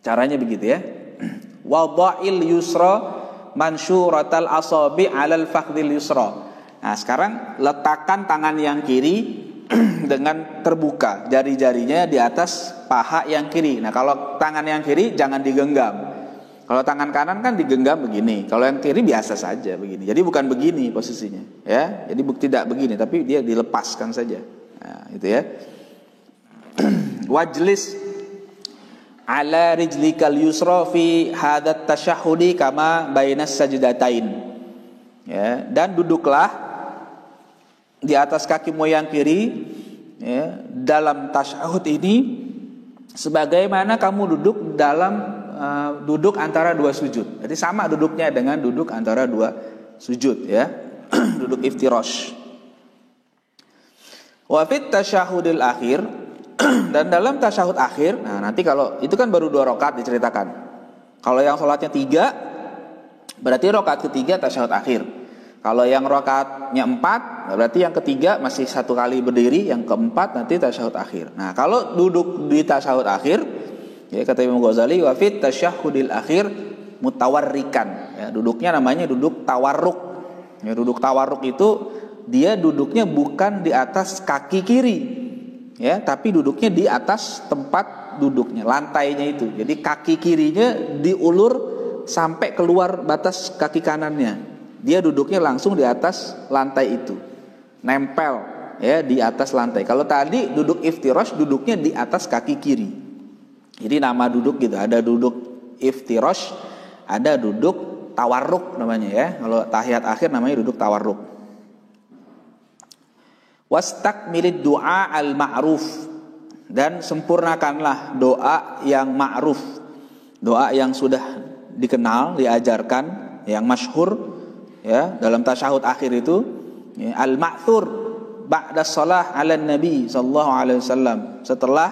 caranya begitu, ya. Wada'il yusra mansyuratal asabi 'alal fakhdil yusra. Nah, sekarang letakkan tangan yang kiri dengan terbuka, jari-jarinya di atas paha yang kiri. Nah, kalau tangan yang kiri jangan digenggam. Kalau tangan kanan kan digenggam begini. Kalau yang kiri biasa saja begini. Jadi bukan begini posisinya, ya. Jadi tidak begini, tapi dia dilepaskan saja. Nah, itu, ya. Wajlis ala rijlikal yusra fi hadat tasyahudi kama bainas sajdatain. Ya, dan duduklah di atas kakimu yang kiri, ya, dalam tasyahud ini sebagaimana kamu duduk dalam duduk antara 2 sujud. Jadi sama duduknya dengan duduk antara 2 sujud, ya. Duduk iftirash. Wa fit tasyahudil akhir, dan dalam tasyahud akhir, nah nanti kalau itu kan baru 2 rakaat diceritakan. Kalau yang sholatnya 3, berarti rakaat ketiga tasyahud akhir. Kalau yang rakaatnya 4, berarti yang ketiga masih 1 kali berdiri, yang keempat nanti tasyahud akhir. Nah, kalau duduk di tasyahud akhir, ya, kata Imam Ghazali, wa fit tasyahudil akhir mutawarrikan. Ya, duduknya namanya duduk tawarruk. Ya, duduk tawarruk itu dia duduknya bukan di atas kaki kiri, ya, tapi duduknya di atas tempat duduknya, lantainya itu. Jadi kaki kirinya diulur sampai keluar batas kaki kanannya. Dia duduknya langsung di atas lantai itu, nempel, ya, di atas lantai. Kalau tadi duduk iftirash, duduknya di atas kaki kiri. Jadi nama duduk gitu, ada duduk iftirash, ada duduk tawarruk namanya, ya. Kalau tahiyat akhir namanya duduk tawarruk. Wastakmilid du'a al-ma'ruf, dan sempurnakanlah doa yang ma'ruf, doa yang sudah dikenal, diajarkan, yang masyhur, ya, dalam tasyahud akhir itu, ya, al-ma'thur ba'da shalah 'alan nabi sallallahu alaihi wasallam, setelah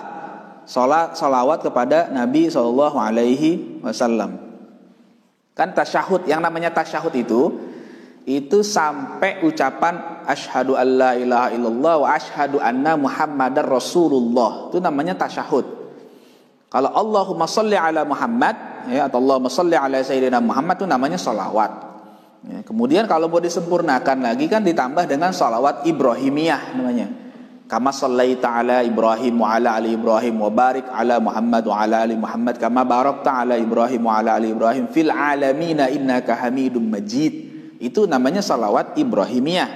salawat kepada Nabi sallallahu alaihi wasallam. Kan tasyahud, yang namanya tasyahud itu sampai ucapan asyhadu alla ilaha illallah wa asyhadu anna muhammadar rasulullah, itu namanya tasyahud. Kalau Allahumma sholli ala Muhammad, ya, atau Allahumma sholli ala sayyidina Muhammad, itu namanya sholawat. Ya, kemudian kalau mau disempurnakan lagi kan ditambah dengan sholawat Ibrahimiyah namanya. Kama shallaita ala Ibrahim wa ala ali Ibrahim wa barik ala Muhammad wa ala ali Muhammad kama barakta ala Ibrahim wa ala ali Ibrahim fil alamin innaka Hamidum Majid. Itu namanya salawat Ibrahimiyah.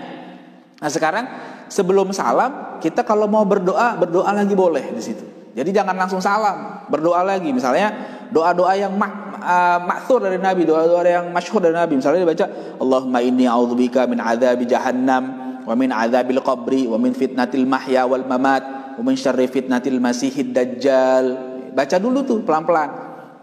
Nah, sekarang sebelum salam kita kalau mau berdoa lagi boleh di situ. Jadi jangan langsung salam, berdoa lagi. Misalnya doa-doa yang ma'thur dari Nabi, doa-doa yang masyhur dari Nabi. Misalnya dibaca Allahumma inni a'udzubika min adzabi jahannam wa min adzabil qabri wa min fitnatil mahya wal mamat wa min syarri fitnatil masihid dajjal. Baca dulu tuh pelan-pelan.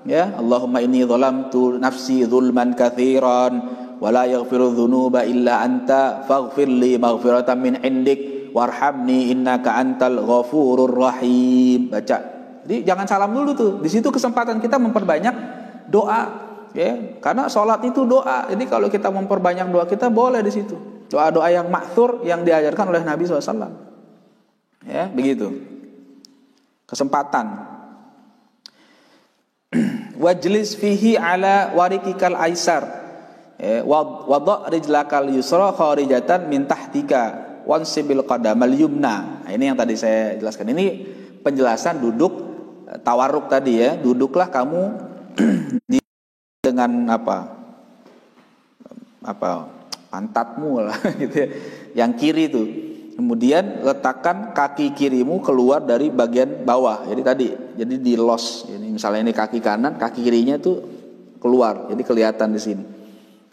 Ya, Allahumma inni zalamtu nafsi zulman katsiran wa la yaghfiru dzunuba illa anta faghfir li maghfiratan min indik warhamni innaka antal ghafurur rahim. Baca. Jadi jangan salam dulu tuh. Di situ kesempatan kita memperbanyak doa, ya. Karena sholat itu doa. Jadi kalau kita memperbanyak doa kita boleh di situ. Doa-doa yang ma'thur yang diajarkan oleh Nabi SAW. Ya, begitu. Kesempatan. Wajlis fihi ala warikikal aisar. Wada' rijlakal yusra kharijatan min tahtika wansibil qadamal yumna. Nah, ini yang tadi saya jelaskan. Ini penjelasan duduk tawarruk tadi ya. Duduklah kamu dengan apa pantatmu lah gitu ya, yang kiri itu. Kemudian letakkan kaki kirimu keluar dari bagian bawah. Jadi di los. Ini misalnya ini kaki kanan, kaki kirinya tuh keluar. Jadi kelihatan di sini.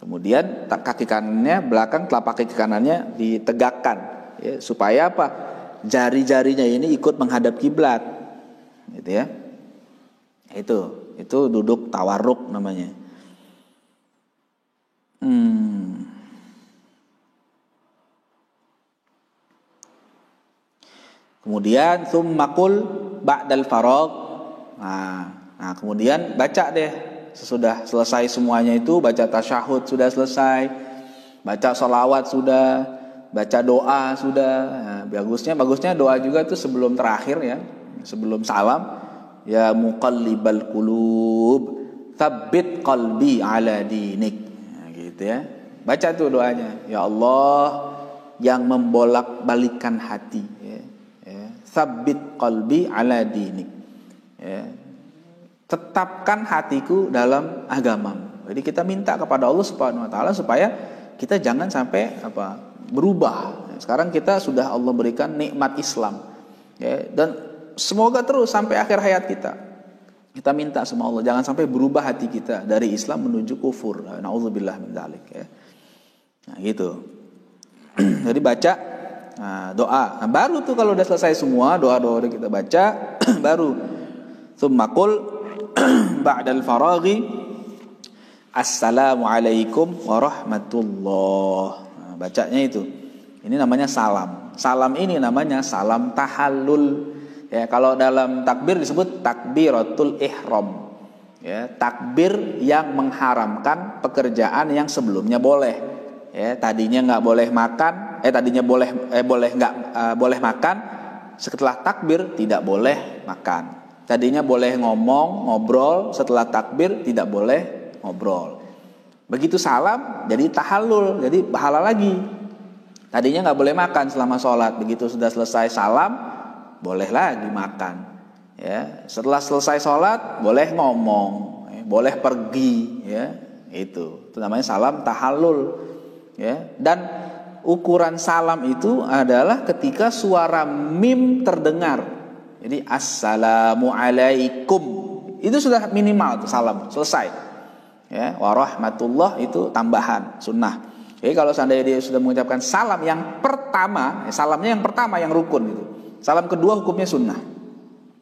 Kemudian kaki kanannya belakang, telapak kaki kanannya ditegakkan, ya, supaya apa? Jari-jarinya ini ikut menghadap kiblat. Gitu ya. Itu duduk tawarruk namanya. Kemudian tsummakul ba'dal faragh. Nah, kemudian baca deh sesudah selesai semuanya itu, baca tasyahud sudah selesai, baca sholawat sudah, baca doa sudah. Nah, bagusnya doa juga itu sebelum terakhir ya, sebelum salam. Ya muqallibal qulub, tsabbit qalbi ala dinik. Nah, gitu ya. Baca tuh doanya. Ya Allah yang membolak-balikan hati, ya. Tsabbit qalbi ala dinik. Ya. Tetapkan hatiku dalam agamamu. Jadi kita minta kepada Allah Subhanahu wa taala supaya kita jangan sampai berubah. Sekarang kita sudah Allah berikan nikmat Islam. Ya, dan semoga terus sampai akhir hayat kita. Kita minta sama Allah jangan sampai berubah hati kita dari Islam menuju kufur. Nauzubillah min dzalik, ya. Nah, gitu. Jadi baca doa. Nah, baru tuh kalau udah selesai semua doa-doa kita baca, baru tsummakul ba'dal faraghi assalamu alaikum warahmatullah. Nah, bacanya itu. Ini namanya salam. Salam ini namanya salam tahallul. Ya, kalau dalam takbir disebut takbiratul ihram. Ya, takbir yang mengharamkan pekerjaan yang sebelumnya boleh. Ya, tadinya nggak boleh makan, tadinya boleh makan, setelah takbir tidak boleh makan. Tadinya boleh ngobrol, setelah takbir tidak boleh ngobrol. Begitu salam, jadi tahallul, jadi pahala lagi. Tadinya nggak boleh makan selama sholat, begitu sudah selesai salam, boleh lagi makan. Ya, setelah selesai sholat, boleh ngomong, boleh pergi, ya, itu namanya salam tahallul. Ya, dan ukuran salam itu adalah ketika suara mim terdengar. Jadi assalamu alaikum itu sudah minimal tuh salam selesai. Ya, warahmatullah itu tambahan sunnah. Jadi kalau seandainya dia sudah mengucapkan salam yang pertama, salamnya yang pertama yang rukun gitu. Salam kedua hukumnya sunnah.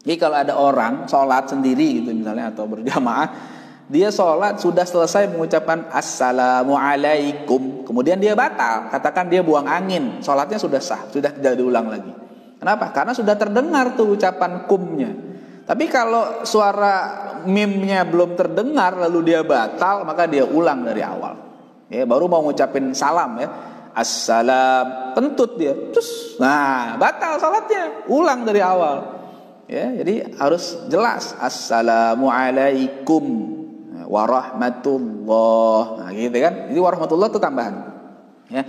Jadi kalau ada orang sholat sendiri gitu misalnya atau berjamaah, dia sholat sudah selesai mengucapkan assalamualaikum, kemudian dia batal, katakan dia buang angin, sholatnya sudah sah, sudah tidak diulang lagi. Kenapa? Karena sudah terdengar tuh ucapan kumnya. Tapi kalau suara mimnya belum terdengar lalu dia batal, maka dia ulang dari awal. Ya, baru mau ngucapin salam ya, assalam, pentut dia, terus, nah batal sholatnya, ulang dari awal. Ya, jadi harus jelas assalamualaikum warahmatullah. Nah, gitu kan? Jadi warahmatullah itu tambahan. Ya.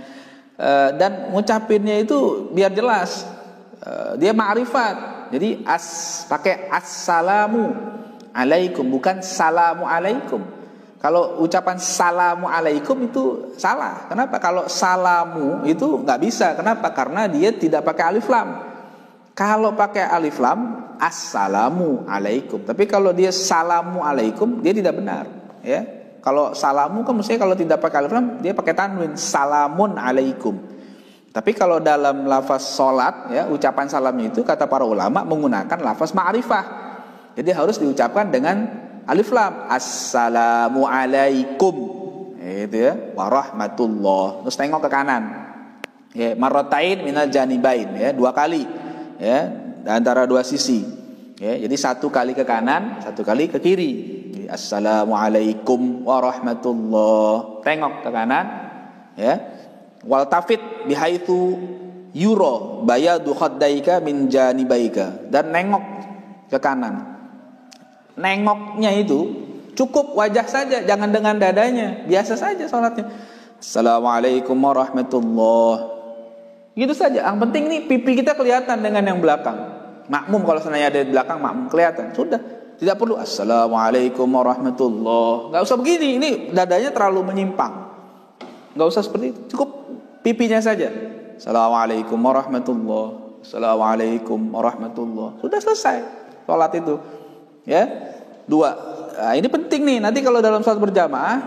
Dan ngucapinnya itu biar jelas. dia ma'rifat. Jadi pakai assalamu alaikum, bukan salamu alaikum. Kalau ucapan salamu alaikum itu salah. Kenapa? Kalau salamu itu nggak bisa. Kenapa? Karena dia tidak pakai alif lam. Kalau pakai alif lam, assalamu alaikum. Tapi kalau dia salamu alaikum, dia tidak benar. Ya, kalau salamu kan mestinya kalau tidak pakai alif lam, dia pakai tanwin, salamun alaikum. Tapi kalau dalam lafaz sholat, ya, ucapan salamnya itu kata para ulama menggunakan lafaz ma'rifah. Jadi harus diucapkan dengan alif lam, assalamu alaikum, gitu ya, warahmatullah. Terus tengok ke kanan, ya, marrotain minal janibain, ya, 2 kali, ya, antara 2 sisi, ya. Jadi 1 kali ke kanan, 1 kali ke kiri. Jadi, assalamu alaikum warahmatullah. Tengok ke kanan, ya. Wal tafit bihaitsu yuro bayadu khaddaika min janibaika, dan nengok ke kanan. Nengoknya itu cukup wajah saja, jangan dengan dadanya, biasa saja sholatnya. Assalamualaikum warahmatullah, gitu saja. Yang penting nih pipi kita kelihatan dengan yang belakang. Makmum kalau sebenarnya ada di belakang, makmum kelihatan. Sudah, tidak perlu assalamualaikum warahmatullah. Nggak usah begini, ini dadanya terlalu menyimpang. Nggak usah seperti itu, cukup pipinya saja. Assalamualaikum warahmatullah, assalamualaikum warahmatullah. Sudah selesai sholat itu. Ya, 2. Nah, ini penting nih. Nanti kalau dalam sholat berjamaah,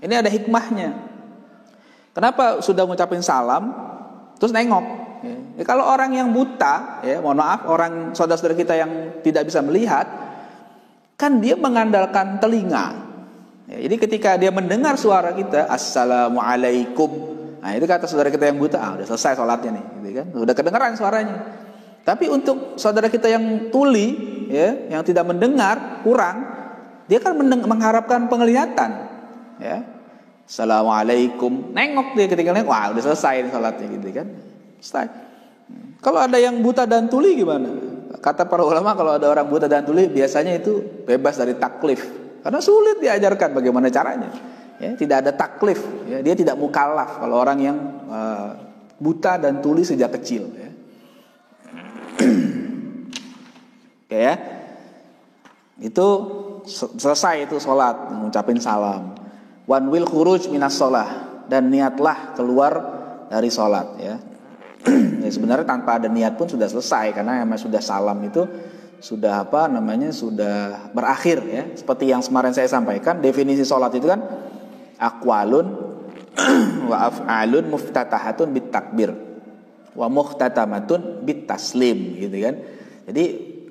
ini ada hikmahnya. Kenapa sudah ngucapin salam, terus nengok? Ya, kalau orang yang buta, ya, mohon maaf, orang saudara-saudara kita yang tidak bisa melihat, kan dia mengandalkan telinga. Ya, jadi ketika dia mendengar suara kita, assalamualaikum, nah itu kata saudara kita yang buta, udah selesai sholatnya nih, gitu kan? Udah kedengeran suaranya. Tapi untuk saudara kita yang tuli, ya, yang tidak mendengar, kurang, dia kan mengharapkan penglihatan, ya. Assalamualaikum, nengok dia ketika nengok, wah udah selesai nih sholatnya, gitu kan? Selesai. Kalau ada yang buta dan tuli gimana? Kata para ulama, kalau ada orang buta dan tuli, biasanya itu bebas dari taklif, karena sulit diajarkan bagaimana caranya. Ya, tidak ada taklif, ya, dia tidak mukallaf kalau orang yang buta dan tuli sejak kecil, ya. Oke, ya. Itu selesai itu sholat, mengucapin salam. Wan wil khuruj minas sholah, dan niatlah keluar dari sholat, ya. Ya, sebenarnya tanpa ada niat pun sudah selesai, karena memang sudah salam itu sudah sudah berakhir, ya. Seperti yang kemarin saya sampaikan, definisi sholat itu kan aqwalun wa af'alun muftatahatun bit takbir wa muhtatamatun bit taslim, gitu kan. Jadi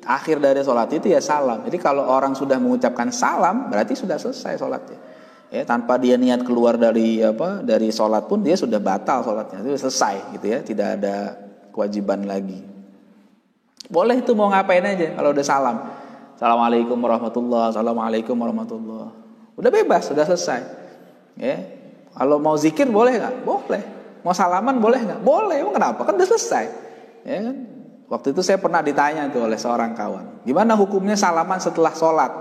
akhir dari sholat itu ya salam. Jadi kalau orang sudah mengucapkan salam, berarti sudah selesai sholatnya. Ya, tanpa dia niat keluar dari sholat pun dia sudah batal sholatnya. Itu selesai, gitu ya. Tidak ada kewajiban lagi. Boleh itu mau ngapain aja kalau udah salam. Assalamualaikum warahmatullah, assalamualaikum warahmatullah. Udah bebas, sudah selesai. Ya. Kalau mau zikir boleh nggak? Boleh. Mau salaman boleh nggak? Boleh. Emang kenapa? Kan udah selesai. Ya kan? Waktu itu saya pernah ditanya tuh oleh seorang kawan, gimana hukumnya salaman setelah sholat?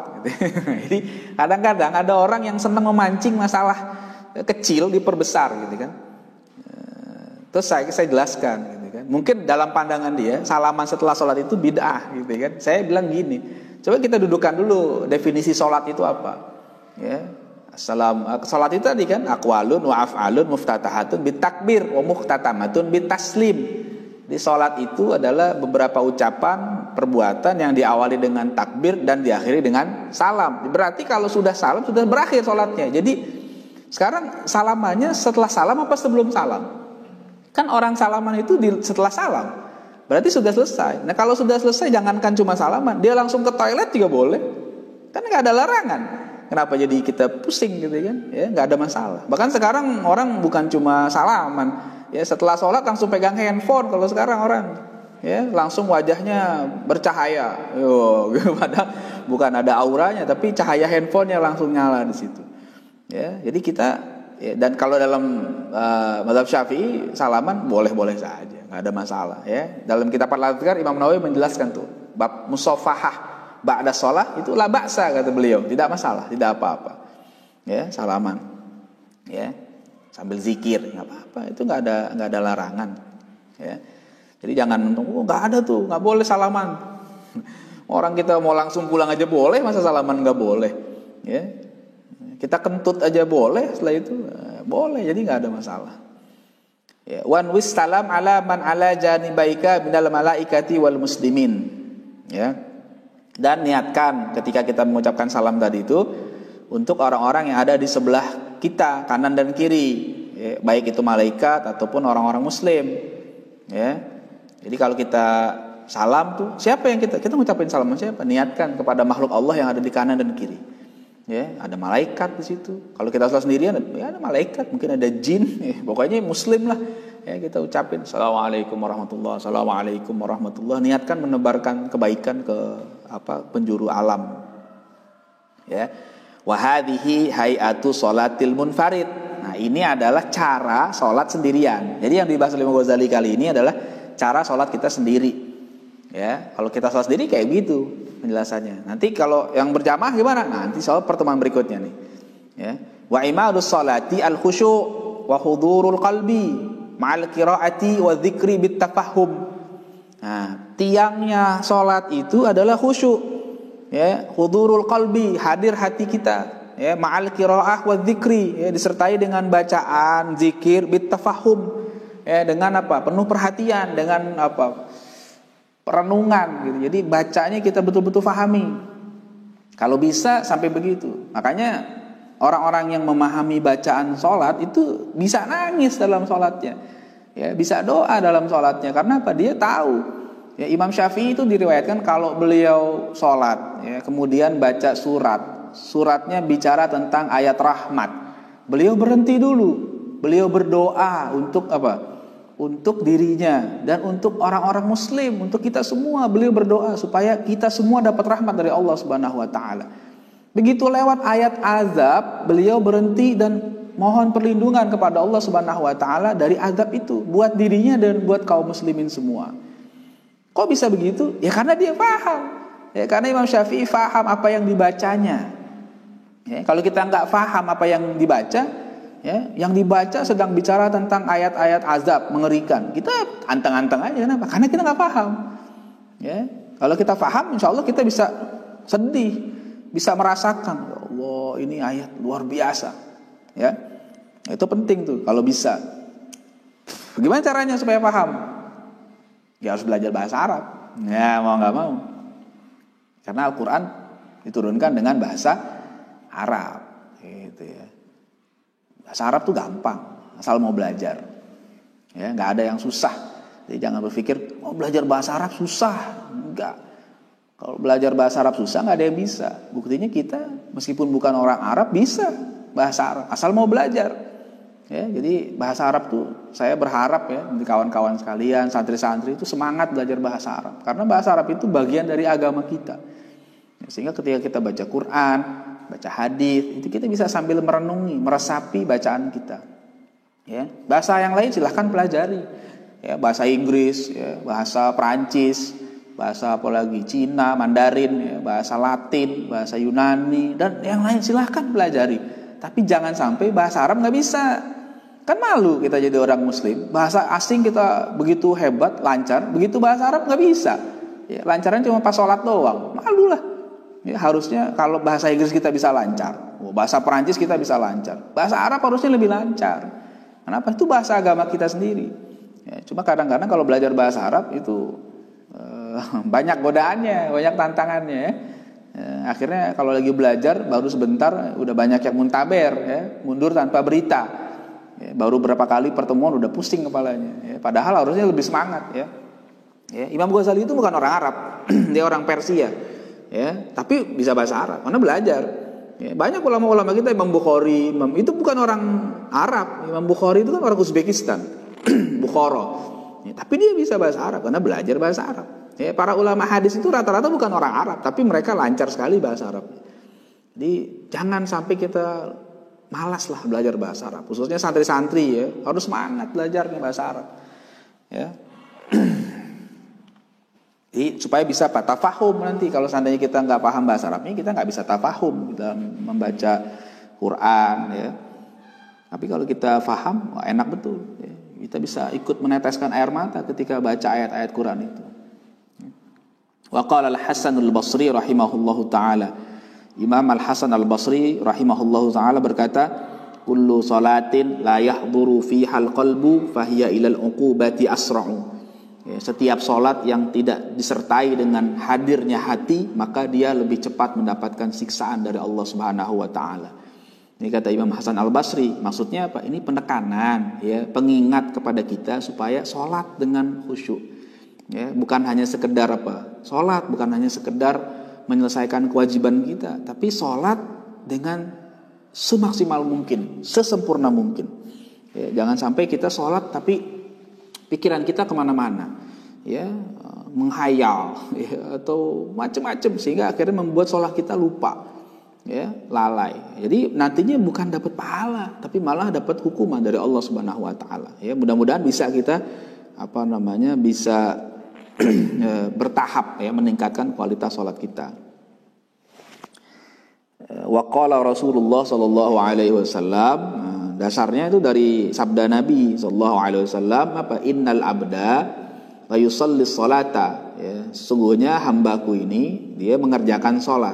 Jadi kadang-kadang ada orang yang senang memancing masalah kecil diperbesar, gitu kan. Terus saya jelaskan, gitu kan. Mungkin dalam pandangan dia salaman setelah sholat itu bid'ah, gitu kan. Saya bilang gini, coba kita dudukan dulu definisi sholat itu apa. Ya, sholat itu tadi kan aqwalun wa af'alun muftatahatun bit takbir wa muhtatamatun bit taslim. Di sholat itu adalah beberapa ucapan, perbuatan yang diawali dengan takbir dan diakhiri dengan salam. Berarti kalau sudah salam, sudah berakhir sholatnya. Jadi sekarang salamannya setelah salam apa sebelum salam? Kan orang salaman itu setelah salam, berarti sudah selesai. Nah kalau sudah selesai, jangankan cuma salaman, dia langsung ke toilet juga boleh. Kan gak ada larangan. Kenapa jadi kita pusing, gitu kan? Ya, gak ada masalah. Bahkan sekarang orang bukan cuma salaman, ya, setelah sholat langsung pegang handphone kalau sekarang orang, ya, langsung wajahnya bercahaya. Padahal bukan ada auranya, tapi cahaya handphonenya langsung nyala di situ. Ya, jadi kita, ya, dan kalau dalam mazhab Syafi'i salaman boleh-boleh saja, nggak ada masalah. Ya, dalam kitab Al-Adhkar Imam Nawawi menjelaskan tuh bab musafahah ba'da sholat itu la ba'sa, kata beliau, tidak masalah, tidak apa-apa. Ya, salaman, ya. Sambil zikir nggak apa-apa, itu nggak ada larangan, ya. Jadi jangan nggak ada tuh, nggak boleh salaman. Orang kita mau langsung pulang aja boleh, masa salaman nggak boleh? Ya, kita kentut aja boleh, setelah itu boleh, jadi nggak ada masalah. Ya, wan wis salam ala man ala janibaika minal malaikati wal muslimin. Ya, dan niatkan ketika kita mengucapkan salam tadi itu untuk orang-orang yang ada di sebelah kita, kanan dan kiri, ya, baik itu malaikat ataupun orang-orang muslim. Ya, jadi kalau kita salam tuh siapa yang kita ngucapin salam siapa? Niatkan kepada makhluk Allah yang ada di kanan dan kiri. Ya, ada malaikat di situ. Kalau kita salat sendirian, ya ada malaikat, mungkin ada jin. Pokoknya muslim lah. Ya, kita ucapin assalamualaikum warahmatullah, assalamualaikum warahmatullah. Niatkan menebarkan kebaikan ke penjuru alam. Ya, wa hadhihi hay'atu sholatil munfarid. Nah, ini adalah cara sholat sendirian. Jadi yang dibahas oleh Imam Ghazali kali ini adalah cara sholat kita sendiri. Ya, kalau kita sholat sendiri kayak gitu penjelasannya. Nanti kalau yang berjamaah gimana? Nanti soal pertemuan berikutnya nih. Ya, wa imadus sholati al khusyu' wa hudurul qalbi ma'al qiraati wa dzikri bit tafahum. Nah, tiangnya sholat itu adalah khusyuk. Ya, hudurul qalbi, hadir hati kita. Ya, ma'al qiraah wa dzikri, ya, disertai dengan bacaan, zikir, bit tafahum. Ya, dengan apa? Penuh perhatian, dengan apa? Perenungan gitu. Jadi bacanya kita betul-betul fahami. Kalau bisa sampai begitu. Makanya orang-orang yang memahami bacaan sholat itu bisa nangis dalam sholatnya. Ya, bisa doa dalam sholatnya. Karena apa? Dia tahu. Ya, Imam Syafi'i itu diriwayatkan kalau beliau sholat, ya, kemudian baca suratnya bicara tentang ayat rahmat. Beliau berhenti dulu. Beliau berdoa untuk apa? Untuk dirinya dan untuk orang-orang muslim, untuk kita semua. Beliau berdoa supaya kita semua dapat rahmat dari Allah Subhanahu wa taala. Begitu lewat ayat azab, beliau berhenti dan mohon perlindungan kepada Allah Subhanahu wa taala dari azab itu buat dirinya dan buat kaum muslimin semua. Kok bisa begitu? Ya karena dia paham. Ya karena Imam Syafi'i paham apa yang dibacanya. Ya, kalau kita nggak paham apa yang dibaca, ya, yang dibaca sedang bicara tentang ayat-ayat azab mengerikan, kita anteng-anteng aja. Kenapa? Karena kita nggak paham. Ya, kalau kita paham, insya Allah kita bisa sedih, bisa merasakan, ya Allah ini ayat luar biasa. Ya, itu penting tuh kalau bisa. Bagaimana caranya supaya paham? Ya harus belajar bahasa Arab. Ya mau nggak mau, karena Al-Quran diturunkan dengan bahasa Arab. Gitu ya. Bahasa Arab tuh gampang, asal mau belajar. Ya, nggak ada yang susah. Jadi jangan berpikir, belajar bahasa Arab susah. Enggak. Kalau belajar bahasa Arab susah, nggak ada yang bisa. Buktinya kita, meskipun bukan orang Arab, bisa bahasa Arab, asal mau belajar. Ya, jadi bahasa Arab tuh, saya berharap ya, kawan-kawan sekalian, santri-santri itu semangat belajar bahasa Arab. Karena bahasa Arab itu bagian dari agama kita. Ya, sehingga ketika kita baca Quran, baca hadis, itu kita bisa sambil merenungi, meresapi bacaan kita. Ya, bahasa yang lain silahkan pelajari. Ya, bahasa Inggris, ya, bahasa Perancis, bahasa apalagi Cina, Mandarin, ya, bahasa Latin, bahasa Yunani, dan yang lain silahkan pelajari. Tapi jangan sampai bahasa Arab nggak bisa. Kan malu kita jadi orang Muslim. Bahasa asing kita begitu hebat, lancar, begitu bahasa Arab nggak bisa. Ya, lancarnya cuma pas sholat doang. Malu lah. Ya, harusnya kalau bahasa Inggris kita bisa lancar, bahasa Perancis kita bisa lancar, bahasa Arab harusnya lebih lancar. Kenapa? Itu bahasa agama kita sendiri. Ya, cuma kadang-kadang kalau belajar bahasa Arab itu banyak godaannya, banyak tantangannya. Ya, akhirnya kalau lagi belajar baru sebentar udah banyak yang muntaber, ya, mundur tanpa berita. Ya, baru berapa kali pertemuan udah pusing kepalanya. Ya, padahal harusnya lebih semangat. Ya. Ya, Imam Ghazali itu bukan orang Arab, dia orang Persia. Ya, tapi bisa bahasa Arab karena belajar. Ya, banyak ulama-ulama kita, Imam Bukhari, itu bukan orang Arab. Imam Bukhari itu kan orang Uzbekistan, Bukhara. Ya, tapi dia bisa bahasa Arab karena belajar bahasa Arab. Ya, para ulama hadis itu rata-rata bukan orang Arab, tapi mereka lancar sekali bahasa Arab. Jadi jangan sampai kita malas lah belajar bahasa Arab. Khususnya santri-santri ya, harus semangat belajarnya bahasa Arab. Ya. Jadi supaya bisa tafahum nanti. Kalau seandainya kita nggak paham bahasa Arabnya, kita nggak bisa tafahum dalam membaca Quran. Ya. Tapi kalau kita paham, enak betul. Ya. Kita bisa ikut meneteskan air mata ketika baca ayat-ayat Quran itu. Wa qala Al-Hasan Al-Basri rahimahullahu taala. Imam Al-Hasan Al-Basri rahimahullahu taala berkata, kullu salatin la yahduru fiha al-qalbu fahiya ila al-uqubati asra'u. Ya, setiap salat yang tidak disertai dengan hadirnya hati, maka dia lebih cepat mendapatkan siksaan dari Allah Subhanahu wa taala. Ini kata Imam Hasan Al-Basri. Maksudnya apa? Ini penekanan, ya, pengingat kepada kita supaya salat dengan khusyuk. Ya, bukan hanya sekedar apa? Salat bukan hanya sekedar menyelesaikan kewajiban kita, tapi salat dengan semaksimal mungkin, sesempurna mungkin. Ya, jangan sampai kita salat tapi pikiran kita kemana-mana, ya, menghayal, ya, atau macam-macam sehingga akhirnya membuat sholat kita lupa, ya, lalai. Jadi nantinya bukan dapat pahala, tapi malah dapat hukuman dari Allah Subhanahu Wa Taala. Ya, mudah-mudahan bisa kita bisa bertahap, ya, meningkatkan kualitas sholat kita. Wa qala Rasulullah sallallahu alaihi wasallam. Dasarnya itu dari sabda Nabi sallallahu alaihi wasallam, apa? Innal abda la yusalli sholata, ya, sesungguhnya hambaku ini dia mengerjakan salat,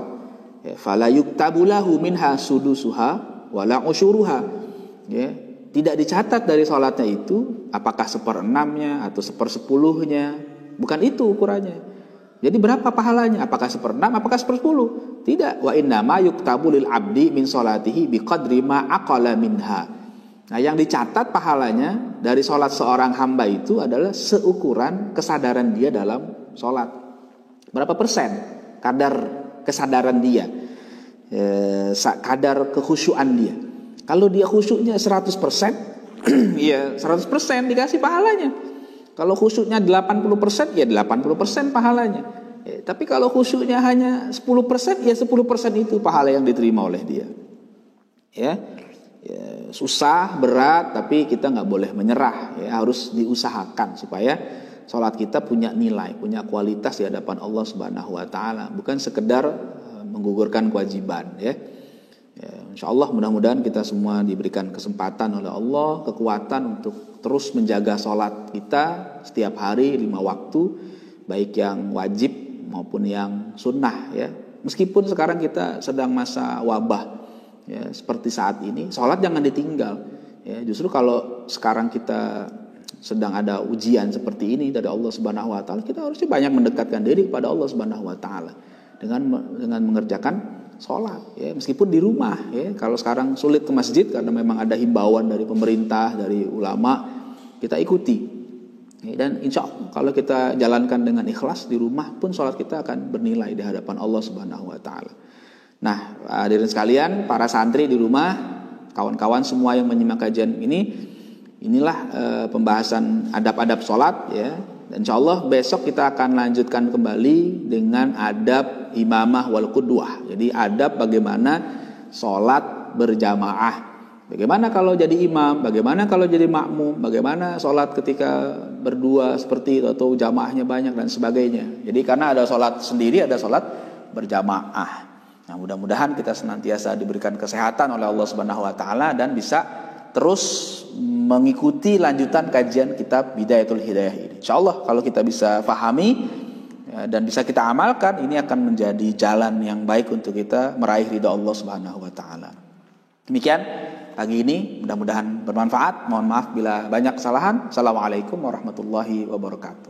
ya, fala yuktabu lahu minha sudusuha wala usyuruha, ya, tidak dicatat dari salatnya itu apakah 1/6-nya atau 1/10-nya, bukan itu ukurannya. Jadi berapa pahalanya? Apakah 1/6, apakah 1/10? Tidak. Wa inna ma yuktabu lil abdi min sholatihi biqadri ma aqala minha. Nah, yang dicatat pahalanya dari sholat seorang hamba itu adalah seukuran kesadaran dia dalam sholat. Berapa persen kadar kesadaran dia, kadar kekhusyuan dia. Kalau dia khusyuknya 100%, ya 100% dikasih pahalanya. Kalau khusyuknya 80%, ya 80% pahalanya. Tapi kalau khusyuknya hanya 10%, ya 10% itu pahala yang diterima oleh dia. Ya, susah, berat, tapi kita nggak boleh menyerah. Ya, harus diusahakan supaya sholat kita punya nilai, punya kualitas di hadapan Allah Subhanahu Wa Taala. Bukan sekedar menggugurkan kewajiban. Ya, insya Allah mudah-mudahan kita semua diberikan kesempatan oleh Allah, kekuatan untuk terus menjaga sholat kita setiap hari 5 waktu, baik yang wajib maupun yang sunnah, ya. Meskipun sekarang kita sedang masa wabah, ya, seperti saat ini, sholat jangan ditinggal, ya. Justru kalau sekarang kita sedang ada ujian seperti ini dari Allah Subhanahu Wa Taala, kita harusnya banyak mendekatkan diri kepada Allah Subhanahu Wa Taala dengan mengerjakan sholat, ya, meskipun di rumah, ya. Kalau sekarang sulit ke masjid karena memang ada himbauan dari pemerintah, dari ulama, kita ikuti, ya, dan insya Allah kalau kita jalankan dengan ikhlas di rumah pun sholat kita akan bernilai di hadapan Allah Subhanahu Wa Taala. Nah, hadirin sekalian, para santri di rumah, kawan-kawan semua yang menyimak kajian ini, inilah pembahasan adab-adab sholat, ya. Dan insya Allah besok kita akan lanjutkan kembali dengan adab imamah wal qudwah. Jadi adab bagaimana sholat berjamaah. Bagaimana kalau jadi imam, bagaimana kalau jadi makmum, bagaimana sholat ketika berdua seperti itu atau jamaahnya banyak dan sebagainya. Jadi karena ada sholat sendiri, ada sholat berjamaah. Nah, mudah-mudahan kita senantiasa diberikan kesehatan oleh Allah Subhanahu Wa Taala dan bisa terus mengikuti lanjutan kajian kitab Bidayatul Hidayah ini. Insyaallah kalau kita bisa pahami, ya, dan bisa kita amalkan, ini akan menjadi jalan yang baik untuk kita meraih ridha Allah Subhanahu Wa Taala. Demikian pagi ini, mudah-mudahan bermanfaat. Mohon maaf bila banyak kesalahan. Assalamualaikum warahmatullahi wabarakatuh.